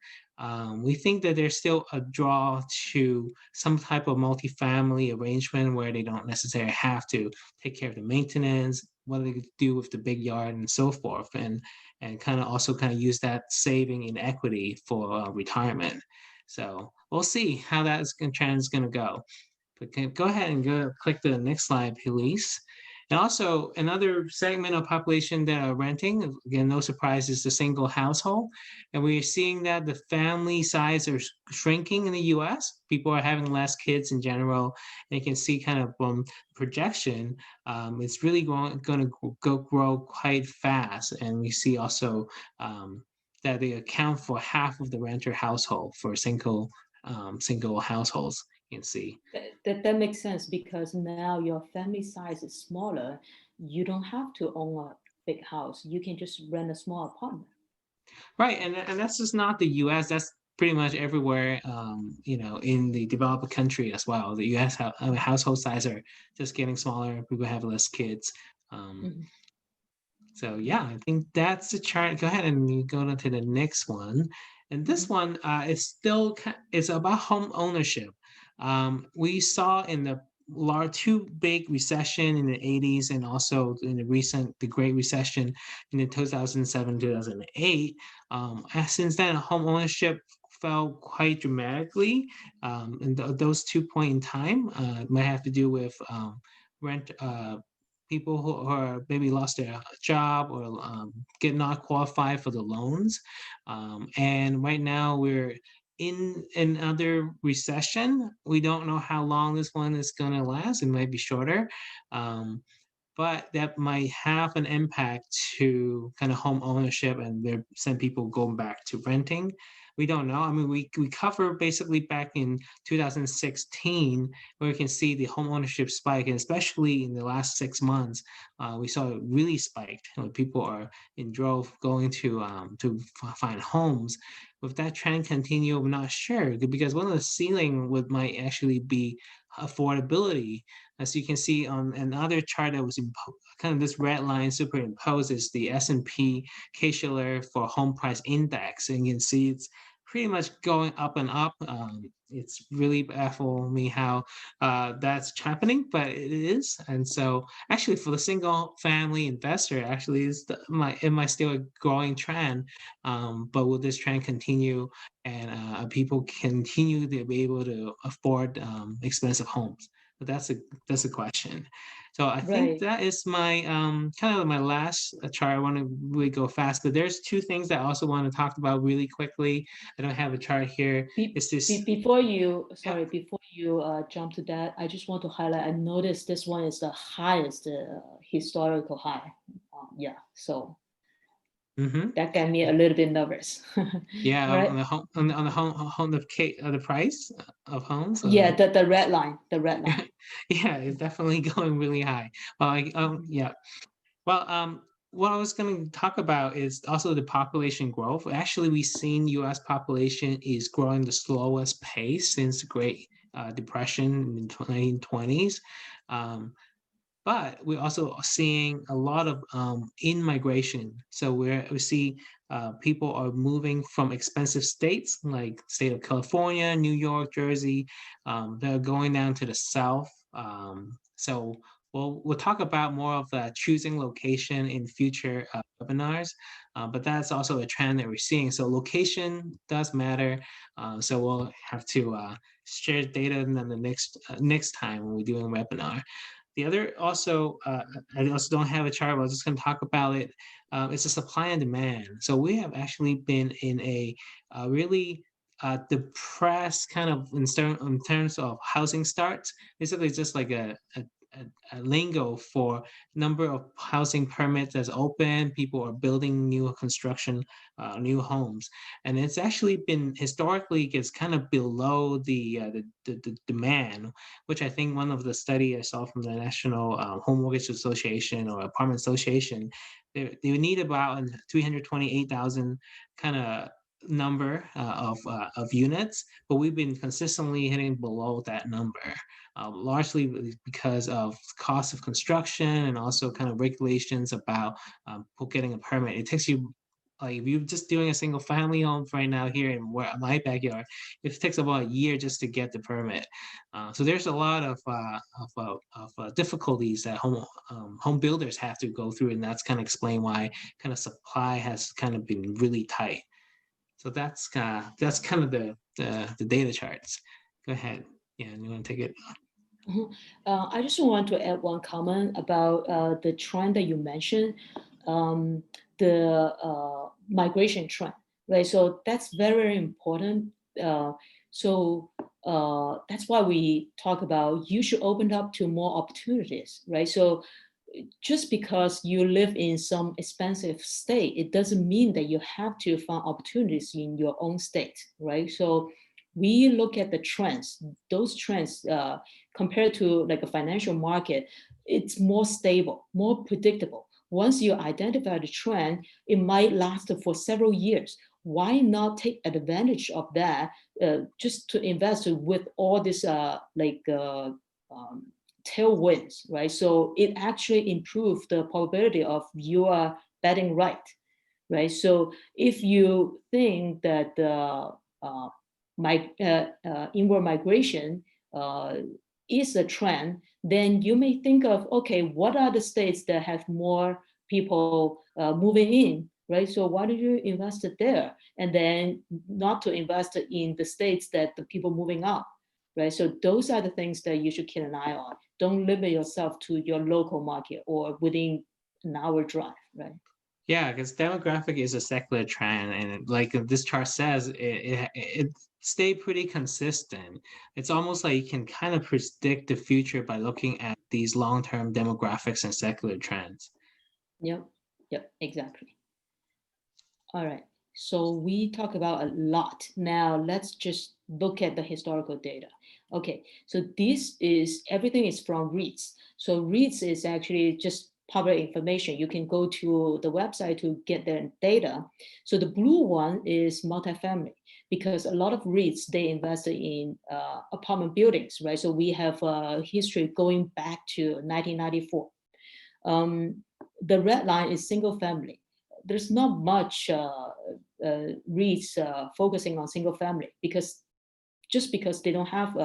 We think that there's still a draw to some type of multifamily arrangement where they don't necessarily have to take care of the maintenance, what they could do with the big yard and so forth, and kind of also kind of use that saving in equity for retirement. So we'll see how trend is going to go. But go ahead and click the next slide, please. And also another segment of population that are renting, again, no surprise, is the single household. And we're seeing that the family size are shrinking in the US. People are having less kids in general. And you can see kind of projection, it's really going to grow quite fast. And we see also that they account for half of the renter household for single households. You can see.
That makes sense because now your family size is smaller. You don't have to own a big house. You can just rent a small apartment.
Right, and that's just not the U.S. That's pretty much everywhere, in the developed country as well. The U.S. Household size are just getting smaller. People have less kids. Um,
Mhm.
so yeah, I think that's the chart. Go ahead and you go on to the next one. And this
Mhm.
one is still it's about home ownership. We saw in the two big recession in the 80s and also in the Great Recession in the 2007 2008. Since then, home ownership fell quite dramatically. Those 2 point in time might have to do with rent people who are maybe lost their job or get not qualified for the loans. And right now we're in another recession. We don't know how long this one is going to last. It might be shorter. Um, but that might have an impact to kind of home ownership and there some people going back to renting. We don't know. I mean, we cover basically back in 2016 where we can see the home ownership spike, and especially in the last 6 months, we saw it really spiked. People are in drove going to find homes. With that trend continue, I'm not sure because one of the ceiling would might actually be affordability. As you can see on another chart that was kind of this red line superimposes the S&P Case-Shiller for home price index, and you can see it's pretty much going up and up. It's really baffled me how that's happening, but it is. And so, actually, for the single family investor, actually, it might still a growing trend. But will this trend continue, and people continue to be able to afford expensive homes? But that's a question. So I think
Right.
that is my kind of my last chart. I want to really go fast, but there's two things that I also want to talk about really quickly. I don't have a chart here. It's this.
Before you,
Yep.
sorry, before you jump to that, I just want to highlight. I noticed this one is the highest historical high. Yeah, so
Mm-hmm.
that got me a little bit nervous.
Yeah, on
Right?
the home the price of homes.
Yeah, the red line, the red line.
Yeah, it's definitely going really high.
Mhm.
Yeah. Well, what I was going to talk about is also the population growth. Actually, we've seen U.S. population is growing the slowest pace since the Great Depression in the 1920s. Um, but we're also seeing a lot of in-migration. So we see people are moving from expensive states like state of California, New York, Jersey. They're going down to the south. So we'll talk about more of the choosing location in future webinars. But that's also a trend that we're seeing. So location does matter. So we'll have to share data in the next time when we're doing a webinar. The other also, I also don't have a chart, but I was just going to talk about it. It's a supply and demand. So we have actually been in a really depressed kind of in terms of housing starts. Basically, just like a lingo for number of housing permits that's open. People are building new construction, new homes, and it's actually been historically gets kind of below the demand, which I think one of the study I saw from the National Home Mortgage Association or Apartment Association, they need about 328,000 kind of number of units, but we've been consistently hitting below that number, largely because of cost of construction and also kind of regulations about getting a permit. It takes you, like if you're just doing a single family home right now here in my backyard, it takes about a year just to get the permit. So there's a lot of difficulties that home builders have to go through, and that's kind of explain why kind of supply has kind of been really tight. So that's kind of the data charts. Go ahead. Yeah, you want to take it?
I just want to add one comment about the trend that you mentioned, the migration trend, right? So that's very, very important. So that's why we talk about you should open up to more opportunities, right? So just because you live in some expensive state, it doesn't mean that you have to find opportunities in your own state, right? So we look at the trends, those trends compared to like a financial market, it's more stable, more predictable. Once you identify the trend, it might last for several years. Why not take advantage of that just to invest with all this tailwinds, right? So it actually improves the probability of you are betting right, right? So if you think that the inward migration is a trend, then you may think of, okay, what are the states that have more people moving in, right? So why do you invest it there? And then not to invest in the states that the people moving out, right? So those are the things that you should keep an eye on. Don't limit yourself to your local market or within an hour drive, right?
Yeah, because demographic is a secular trend, and like this chart says, it stayed pretty consistent. It's almost like you can kind of predict the future by looking at these long-term demographics and secular trends.
Yep, yep, exactly. All right. So we talk about a lot. Now let's just look at the historical data. Okay, so this is everything is from REITs. So REITs is actually just public information. You can go to the website to get their data. So the blue one is multifamily because a lot of REITs, they invested in apartment buildings, right? So we have a history going back to 1994. The red line is single family. There's not much REITs focusing on single family because just because they don't have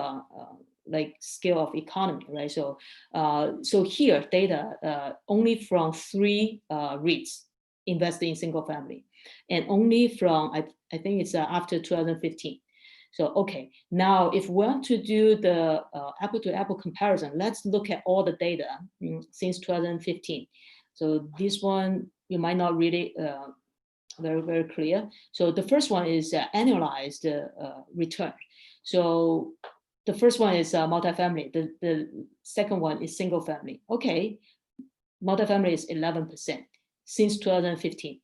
like scale of economy, right? So so here data only from 3 REITs invested in single family, and only from I think it's after 2015. So okay, now if we want to do the apple to apple comparison, let's look at all the data since 2015. So this one you might not read it very, very clear. So the first one is annualized return. So the first one is multifamily. The second one is single family. Okay, multifamily is 11% since 2015.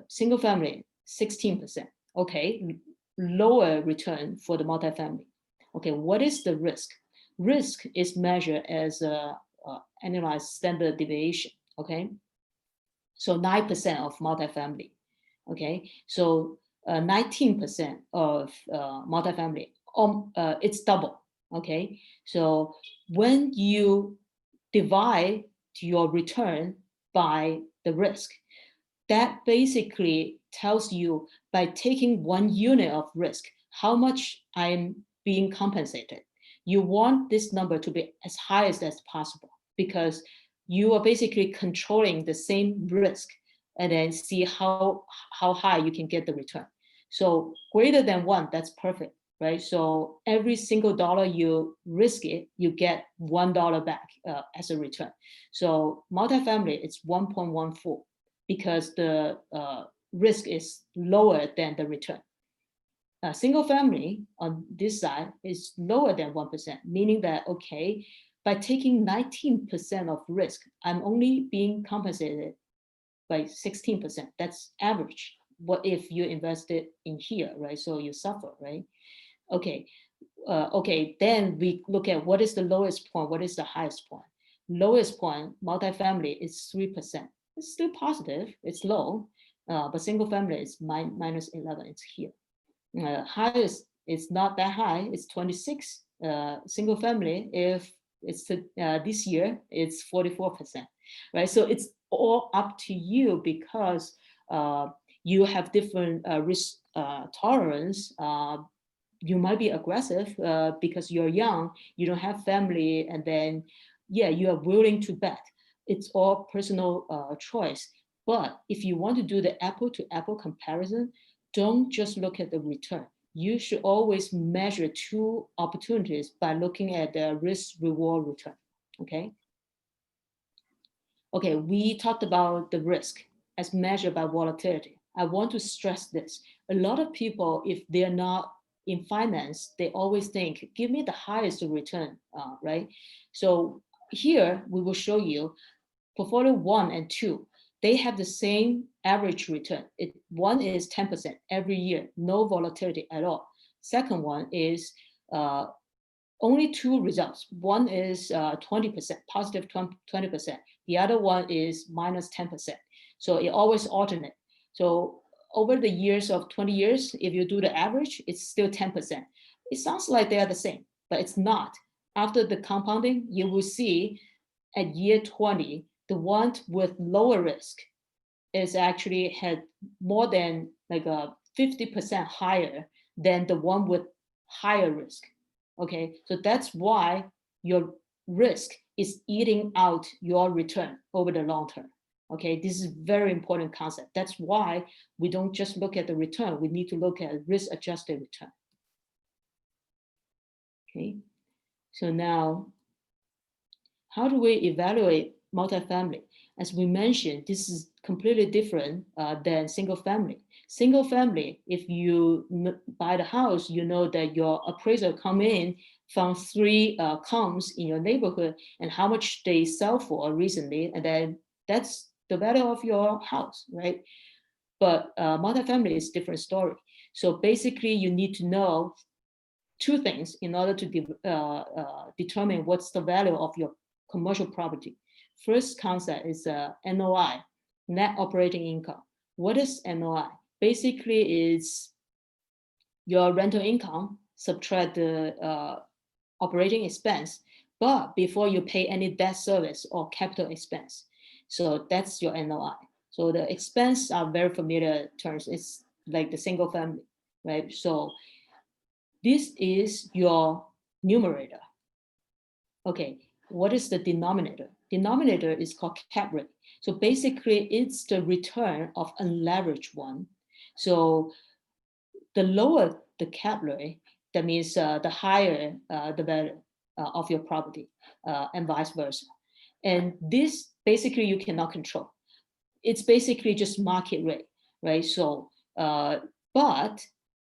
Single family, 16%. Okay, lower return for the multifamily. Okay, what is the risk? Risk is measured as annualized standard deviation. Okay, so 9% of multifamily. Okay, so 19% of multifamily. It's double. Okay, so when you divide your return by the risk, that basically tells you by taking 1 unit of risk, how much I'm being compensated. You want this number to be as high as possible because you are basically controlling the same risk and then see how high you can get the return. So greater than 1, that's perfect, right? So every single dollar you risk it, you get $1 back as a return. So multifamily, it's 1.14 because the risk is lower than the return. Single family on this side is lower than 1%, meaning that, okay, by taking 19% of risk, I'm only being compensated by 16%. That's average. What if you invested in here, right? So you suffer, right? Okay, okay, then we look at what is the lowest point, what is the highest point. Lowest point, multifamily is 3%. It's still positive, it's low, but single family is minus 11. It's here. Highest, it's not that high. It's 26. Single family, if it's this year, it's 44%, right? So it's all up to you because you have different risk tolerance. You might be aggressive because you're young, you don't have family, and then, yeah, you are willing to bet. It's all personal choice. But if you want to do the apple to apple comparison, don't just look at the return. You should always measure two opportunities by looking at the risk reward return. Okay. Okay, we talked about the risk as measured by volatility. I want to stress this. A lot of people, if they're not in finance, they always think, give me the highest return, right? So here we will show you portfolio 1 and 2. They have the same average return. One is 10% every year, no volatility at all. Second one is only two results. One is 20%, positive 20%. The other one is minus 10%. So it always alternate. So over the years of 20 years, if you do the average, it's still 10%. It sounds like they are the same, but it's not. After the compounding, you will see at year 20, the one with lower risk is actually had more than like a 50% higher than the one with higher risk. Okay, so that's why your risk is eating out your return over the long term. Okay, this is very important concept. That's why we don't just look at the return, we need to look at risk adjusted return. Okay, so now, how do we evaluate multifamily? As we mentioned, this is completely different than single family. Single family, if you buy the house, you know that your appraiser come in from 3 comps in your neighborhood and how much they sell for recently, and then that's the value of your house, right? But multifamily is a different story. So basically, you need to know two things in order to determine what's the value of your commercial property. First concept is NOI, net operating income. What is NOI? Basically, it's your rental income, subtract the operating expense, but before you pay any debt service or capital expense. So that's your NOI. So the expense are very familiar terms. It's like the single family, right? So this is your numerator. Okay, what is the denominator? Denominator is called cap rate. So basically, it's the return of unleveraged one. So the lower the cap rate, that means the higher the value of your property, and vice versa. And this basically you cannot control. It's basically just market rate, right? So, but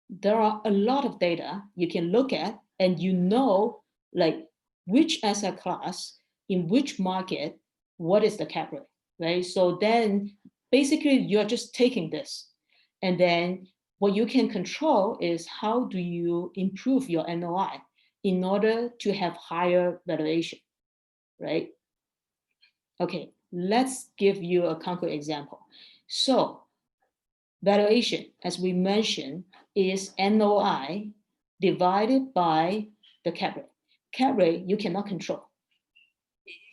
there are a lot of data you can look at, and you know, like which asset class in which market, what is the cap rate, right? So then basically you're just taking this, and then what you can control is how do you improve your NOI in order to have higher valuation, right? Okay, let's give you a concrete example. So valuation, as we mentioned, is NOI divided by the cap rate. Cap rate, you cannot control.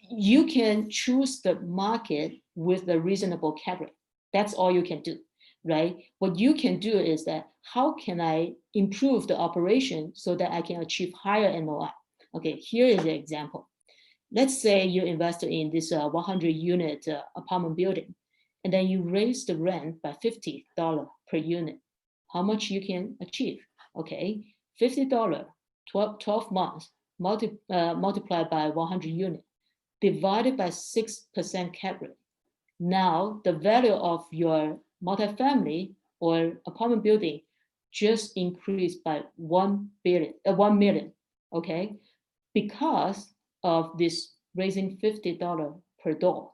You can choose the market with a reasonable cap rate. That's all you can do, right? What you can do is that, how can I improve the operation so that I can achieve higher NOI? Okay, here is the example. Let's say you invested in this 100 unit apartment building, and then you raise the rent by $50 per unit. How much you can achieve? Okay, $50, 12 months, multiplied by 100 units, divided by 6% cap rate. Now the value of your multifamily or apartment building just increased by 1 million, okay? Because of this raising $50 per door.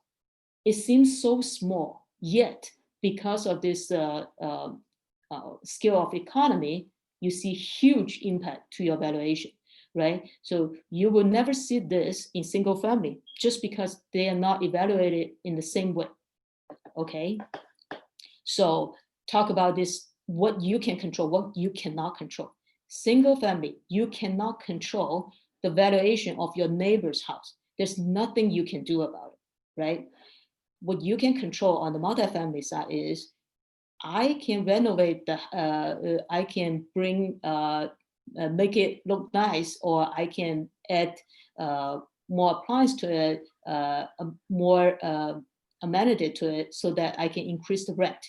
It seems so small, yet because of this scale of economy, you see huge impact to your valuation, right? So you will never see this in single family just because they are not evaluated in the same way, okay? So talk about this, what you can control, what you cannot control. Single family, you cannot control the valuation of your neighbor's house. There's nothing you can do about it, right? What you can control on the multifamily side is I can renovate I can bring, make it look nice, or I can add more appliance to it, more amenity to it, so that I can increase the rent,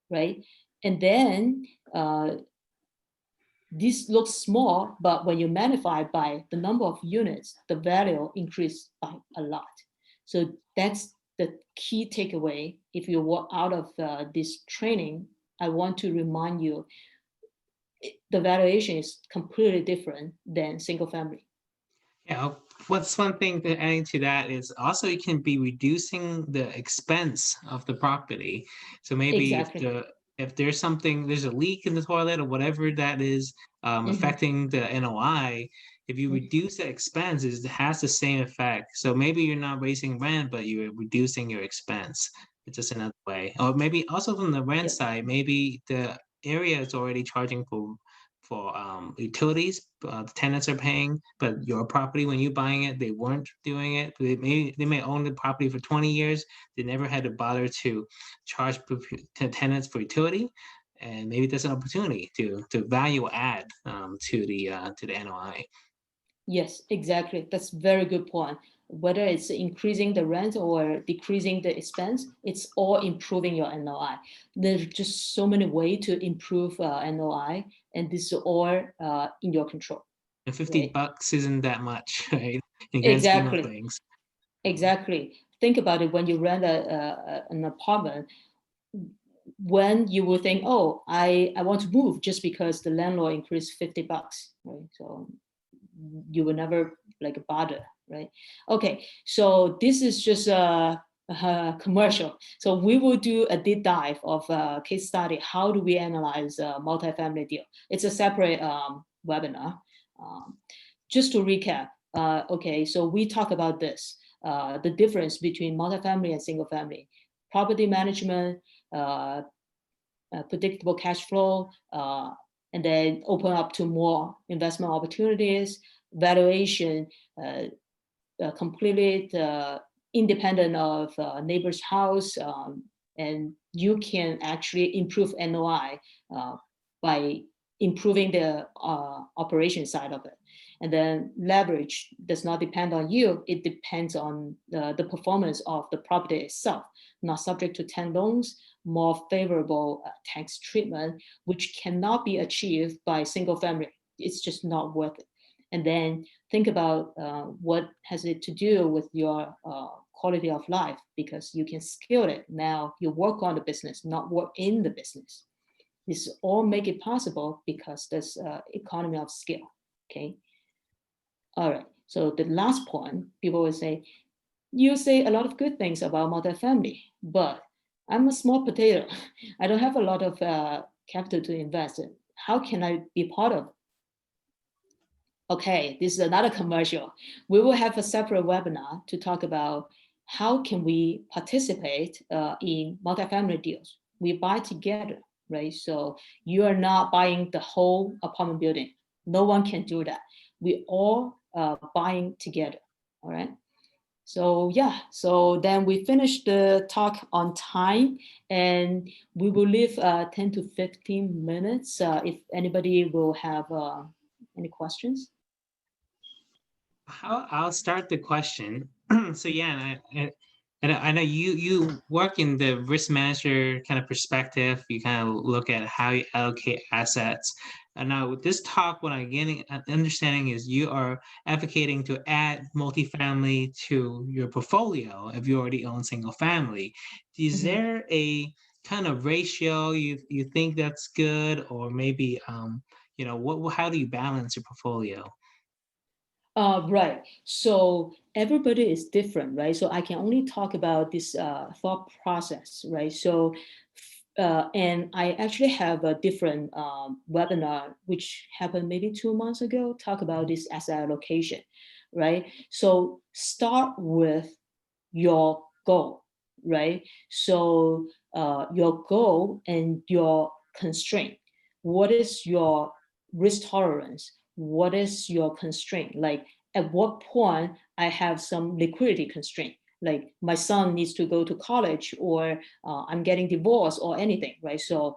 right? And then this looks small, but when you magnify by the number of units, the value increased by a lot. So that's the key takeaway. If you walk out of this training, I want to remind you, the valuation is completely different than single family.
Yeah, what's one thing to adding to that is also you can be reducing the expense of the property. So maybe
Exactly.
if there's something, there's a leak in the toilet or whatever that is affecting the NOI, if you reduce the expenses, it has the same effect. So maybe you're not raising rent, but you're reducing your expense. It's just another way. Or maybe also from the rent
Yep.
side, maybe the area is already charging for utilities, the tenants are paying, but your property, when you're buying it, they weren't doing it. They may own the property for 20 years. They never had to bother to charge tenants for utility, and maybe there's an opportunity to value add to the NOI.
Yes, exactly. That's a very good point. Whether it's increasing the rent or decreasing the expense, it's all improving your NOI. There's just so many ways to improve NOI, and this is all in your control,
And 50
right?
bucks isn't that much, right? In grand scheme of
Exactly,
things.
exactly. Think about it, when you rent an apartment, when you will think, oh, I want to move just because the landlord increased 50 bucks, right? So you will never like bother, right? Okay, so this is just a commercial. So we will do a deep dive of a case study. How do we analyze a multifamily deal? It's a separate webinar. Um, just to recap, okay, so we talk about this, the difference between multifamily and single family, property management, uh, predictable cash flow, and then open up to more investment opportunities, valuation, completely independent of neighbor's house, and you can actually improve NOI by improving the operation side of it. And then leverage does not depend on you, it depends on the performance of the property itself, not subject to 10 loans, more favorable tax treatment, which cannot be achieved by single family. It's just not worth it. And then think about what has it to do with your quality of life, because you can scale it. Now you work on the business, not work in the business. This all make it possible because there's economy of scale, okay? All right, so the last point, people will say, you say a lot of good things about multifamily, but I'm a small potato. I don't have a lot of capital to invest in. How can I be part of? Okay, this is another commercial. We will have a separate webinar to talk about how can we participate in multifamily deals. We buy together, right? So you are not buying the whole apartment building. No one can do that. We all buying together, all right? So yeah, so then we finish the talk on time, and we will leave 10 to 15 minutes if anybody will have any questions.
I'll start the question. So yeah, and I know you work in the risk manager kind of perspective. You kind of look at how you allocate assets. And now with this talk, what I'm getting understanding is you are advocating to add multifamily to your portfolio if you already own single family. Is
Mhm.
there a kind of ratio you think that's good, or maybe what how do you balance your portfolio?
Right. So everybody is different, right? So I can only talk about this thought process, right? So, and I actually have a different webinar, which happened maybe 2 months ago, talk about this asset allocation, right? So start with your goal, right? So your goal and your constraint. What is your risk tolerance? What is your constraint? Like at what point I have some liquidity constraint, like my son needs to go to college, or I'm getting divorced, or anything, right? So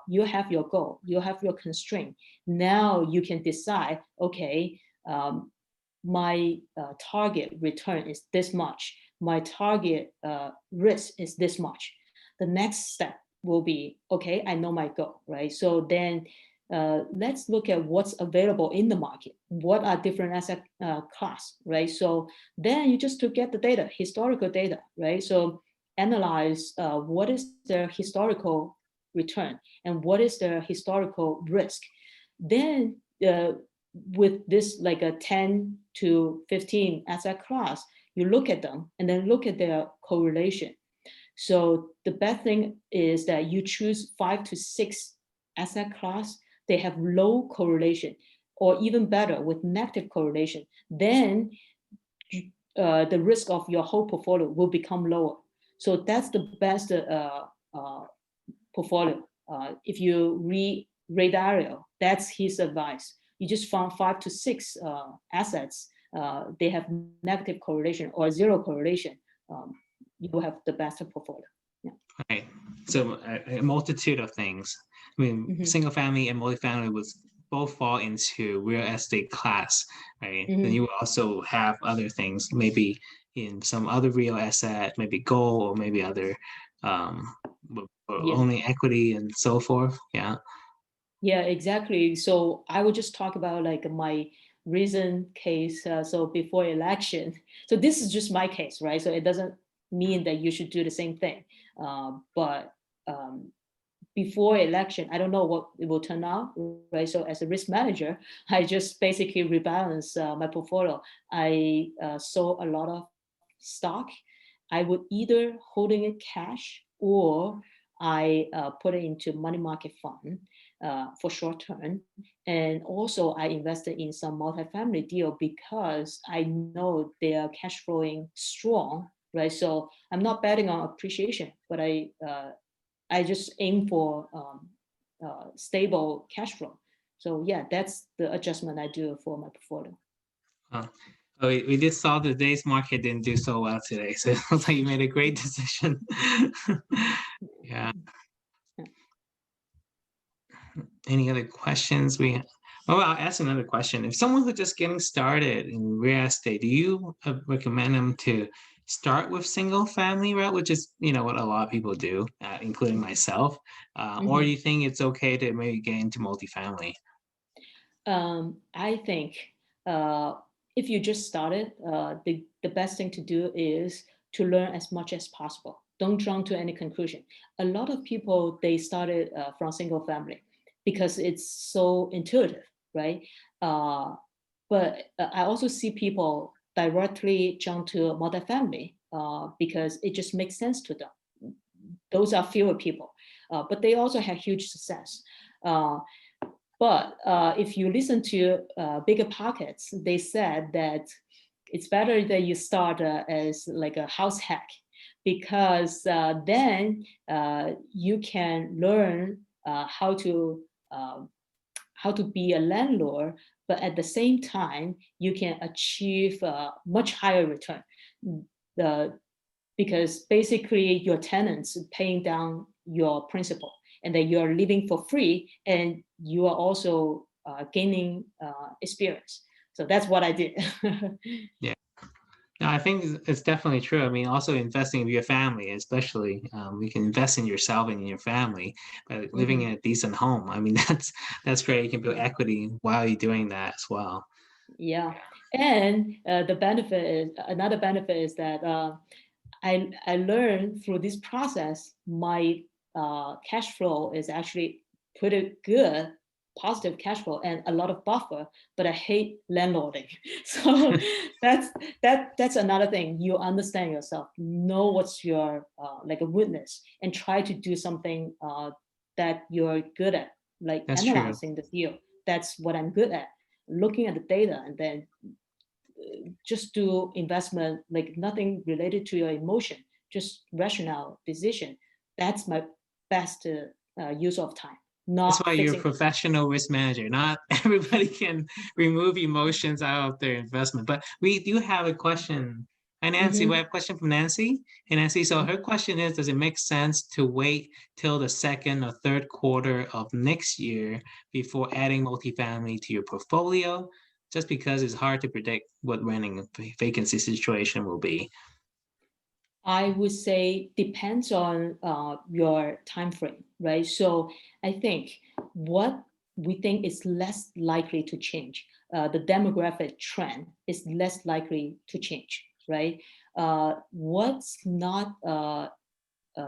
you have your goal, you have your constraint. Now you can decide, okay, my target return is this much, my target risk is this much. The next step will be, okay, I know my goal, right? So then let's look at what's available in the market. What are different asset class, right? So then you just to get the data, historical data, right? So analyze what is their historical return and what is their historical risk. Then with this like a 10 to 15 asset class, you look at them and then look at their correlation. So the best thing is that you choose 5 to 6 asset class, they have low correlation, or even better with negative correlation. Then the risk of your whole portfolio will become lower. So that's the best portfolio. If you read Ray Dalio, that's his advice. You just found 5 to 6 assets, they have negative correlation or zero correlation, you will have the best portfolio. Yeah.
Right. So a multitude of things. I mean, single family and multifamily was both fall into real estate class, right? Then you also have other things, maybe in some other real asset, maybe gold, or maybe other owning equity and so forth. Yeah.
Yeah, exactly. So I would just talk about like my recent case. So before election, so this is just my case, right? So it doesn't mean that you should do the same thing. But before election, I don't know what it will turn out, right? So as a risk manager, I just basically rebalance my portfolio. I sold a lot of stock. I would either holding it cash, or I put it into money market fund for short term. And also I invested in some multifamily deal because I know they are cash flowing strong, right? So I'm not betting on appreciation, but I just aim for stable cash flow. So yeah, that's the adjustment I do for my portfolio.
We just saw the today's market didn't do so well today, so it looks like you made a great decision. Yeah. Any other questions? Well, I'll ask another question. If someone who's just getting started in real estate, do you recommend them to start with single family route, which is what a lot of people do, including myself, or do you think it's okay to maybe get into multifamily?
I think if you just started, the best thing to do is to learn as much as possible. Don't jump to any conclusion. A lot of people, they started from single family because it's so intuitive, right? But I also see people directly jump to multifamily because it just makes sense to them. Those are fewer people, but they also have huge success. But if you listen to Bigger Pockets, they said that it's better that you start as like a house hack, because then you can learn how to be a landlord, but at the same time you can achieve a much higher return. Because basically your tenants paying down your principal, and then you're living for free, and you are also gaining experience. So that's what I did.
Yeah. No, I think it's definitely true. I mean, also investing in your family, especially, you can invest in yourself and in your family by living in a decent home. I mean, that's great. You can build equity while you're doing that as well.
Yeah, and the benefit is another benefit is that I learned through this process, my cash flow is actually pretty good, positive cash flow and a lot of buffer, but I hate landlording. So that's another thing. You understand yourself, know what's your like a weakness, and try to do something that you're good at, like
That's true.
analyzing the deal. That's what I'm good at, looking at the data, and then just do investment, like nothing related to your emotion, just rational decision. that's my best use of time.
That's
Not
why you're a
fixing.
professional risk manager. Not everybody can remove emotions out of their investment. But we do have a question. Hi, Nancy. We have a question from Nancy. Hey, Nancy. So her question is, does it make sense to wait till the second or third quarter of next year before adding multifamily to your portfolio? Just because it's hard to predict what renting vacancy situation will be.
I would say depends on your time frame, right? So I think what we think is less likely to change, the demographic trend is less likely to change, right? What's not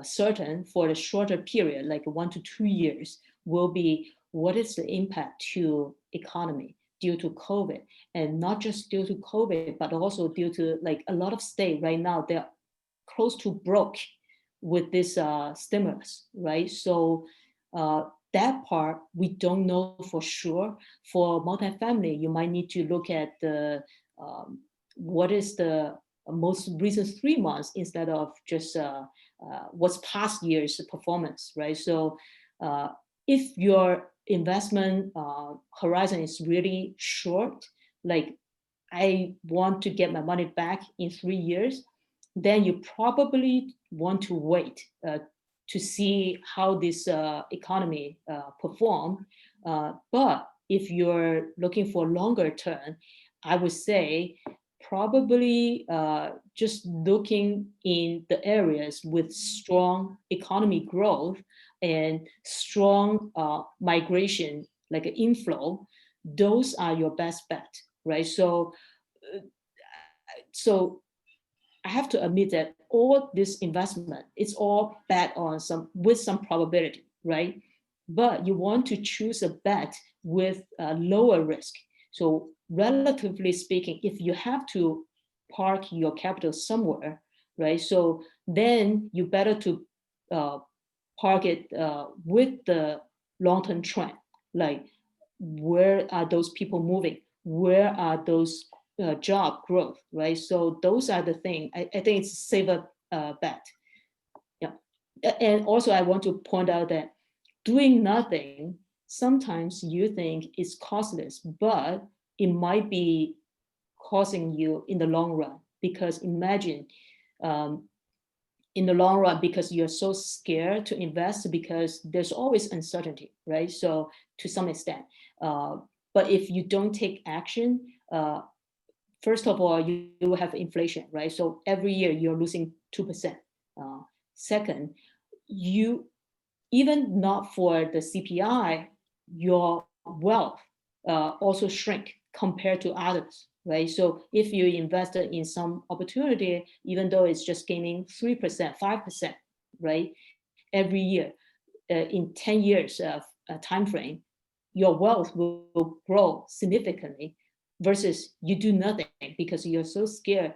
certain for the shorter period, like 1 to 2 years, will be what is the impact to economy due to COVID, and not just due to COVID, but also due to like a lot of states right now, they're close to broke with this stimulus, right? So that part we don't know for sure. For multifamily, you might need to look at the what is the most recent 3 months instead of just what's past year's performance, right? So if your investment horizon is really short, like I want to get my money back in 3 years, then you probably want to wait to see how this economy perform. But if you're looking for longer term, I would say probably just looking in the areas with strong economy growth and strong migration, like an inflow, those are your best bet, right? So I have to admit that all this investment, it's all bet on with some probability, right? But you want to choose a bet with a lower risk. So relatively speaking, if you have to park your capital somewhere, right? So then you better to park it with the long-term trend, like where are those people moving? Where are those job growth, right? So those are the things. I think it's a safer bet. Yeah. And also I want to point out that doing nothing, sometimes you think is costless, but it might be costing you in the long run. Because imagine in the long run, because you're so scared to invest because there's always uncertainty, right? So to some extent, but if you don't take action, first of all, you will have inflation, right? So every year you're losing 2%. Second, you, even not for the CPI, your wealth also shrink compared to others, right? So if you invested in some opportunity, even though it's just gaining 3%, 5%, right, every year, in 10 years of time frame, your wealth will grow significantly versus you do nothing because you're so scared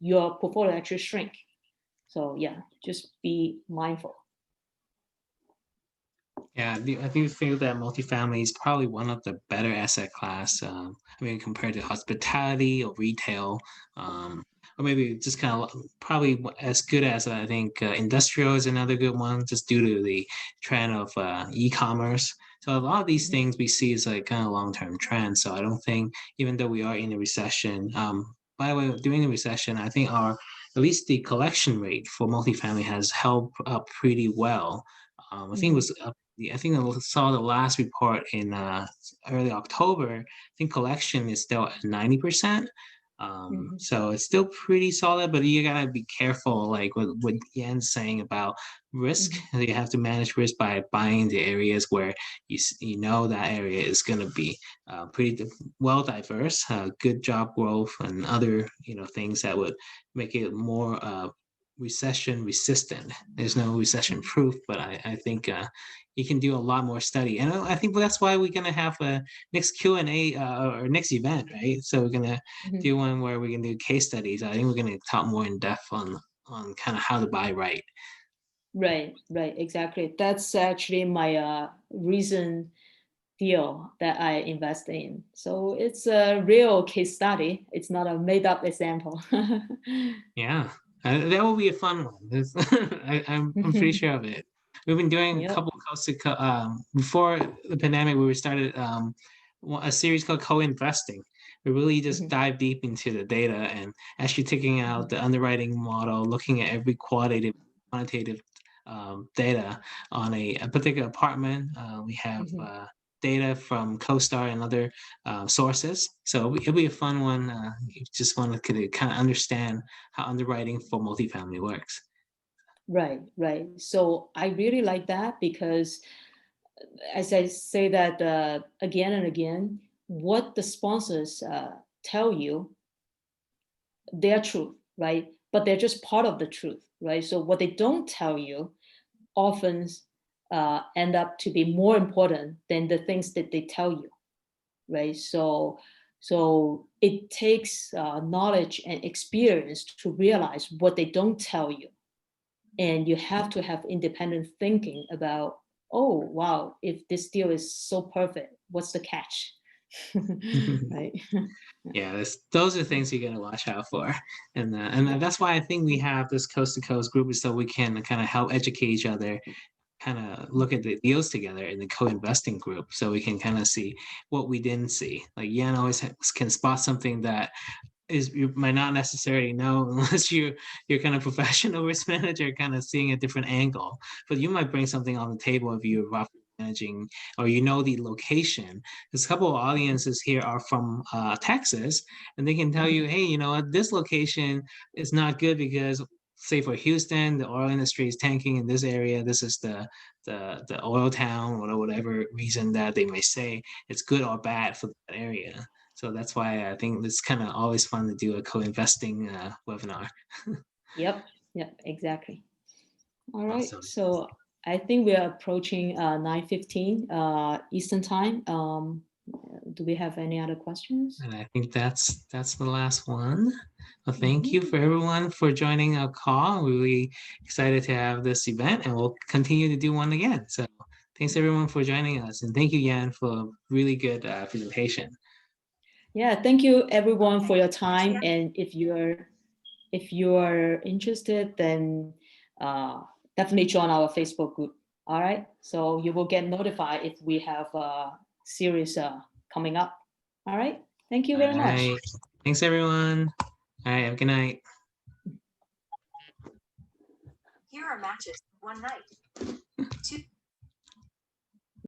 your portfolio actually shrink. So yeah, just be mindful.
Yeah, I do feel that multifamily is probably one of the better asset class. I mean, compared to hospitality or retail, or maybe just kind of probably as good as I think industrial is another good one, just due to the trend of e-commerce. So a lot of these things we see is like kind of long-term trends. So I don't think, even though we are in a recession, by the way, during the recession, I think our at least the collection rate for multifamily has held up pretty well. I think it was I think I saw the last report in early October. I think collection is still at 90%. So it's still pretty solid, but you gotta be careful, like what Yan's saying about risk. You have to manage risk by buying the areas where you know that area is gonna be pretty well diverse, good job growth, and other things that would make it more recession resistant. There's no recession proof, but I think you can do a lot more study, and I think that's why we're gonna have a next Q&A or next event, right? So we're gonna do one where we can do case studies. I think we're gonna talk more in depth on kind of how to buy right.
Right, exactly. That's actually my recent deal that I invest in. So it's a real case study. It's not a made up example.
Yeah. That will be a fun one. I'm pretty sure of it. We've been doing a
Yep.
couple before the pandemic. We started a series called Co-Investing. We really just dive deep into the data and actually taking out the underwriting model, looking at every quantitative data on a particular apartment. We have data from CoStar and other sources. So it'll be a fun one. You just want to kind of understand how underwriting for multifamily works.
Right, right. So I really like that because, as I say that again and again, what the sponsors tell you, they're truth, right? But they're just part of the truth, right? So what they don't tell you often end up to be more important than the things that they tell you, right? So it takes knowledge and experience to realize what they don't tell you, and you have to have independent thinking about, oh wow, if this deal is so perfect, what's the catch? Right.
Yeah, those are things you're gonna watch out for, and that's why I think we have this coast to coast group is so we can kind of help educate each other, kind of look at the deals together in the co-investing group, so we can kind of see what we didn't see. Like Yan always can spot something that is you might not necessarily know unless you're kind of professional risk manager, kind of seeing a different angle. But you might bring something on the table if you're roughly managing or you know the location. There's a couple of audiences here are from Texas, and they can tell you, hey, you know what, this location is not good because say for Houston, the oil industry is tanking in this area. This is the oil town, or whatever reason that they may say it's good or bad for that area. So that's why I think it's kind of always fun to do a co-investing webinar.
Yep, yep, exactly. All right,
Awesome.
so I think we are approaching 9:15 Eastern time. Do we have any other questions?
And I think that's the last one. Well, thank you for everyone for joining our call. We're really excited to have this event, and we'll continue to do one again. So thanks everyone for joining us, and thank you, Yan, for a really good presentation.
Yeah, thank you everyone for your time. And if you're interested, then definitely join our Facebook group. All right, so you will get notified if we have a series coming up. All right, thank you very much.
Right. Thanks everyone. All right, have a good night.
Here are matches. One night. Two.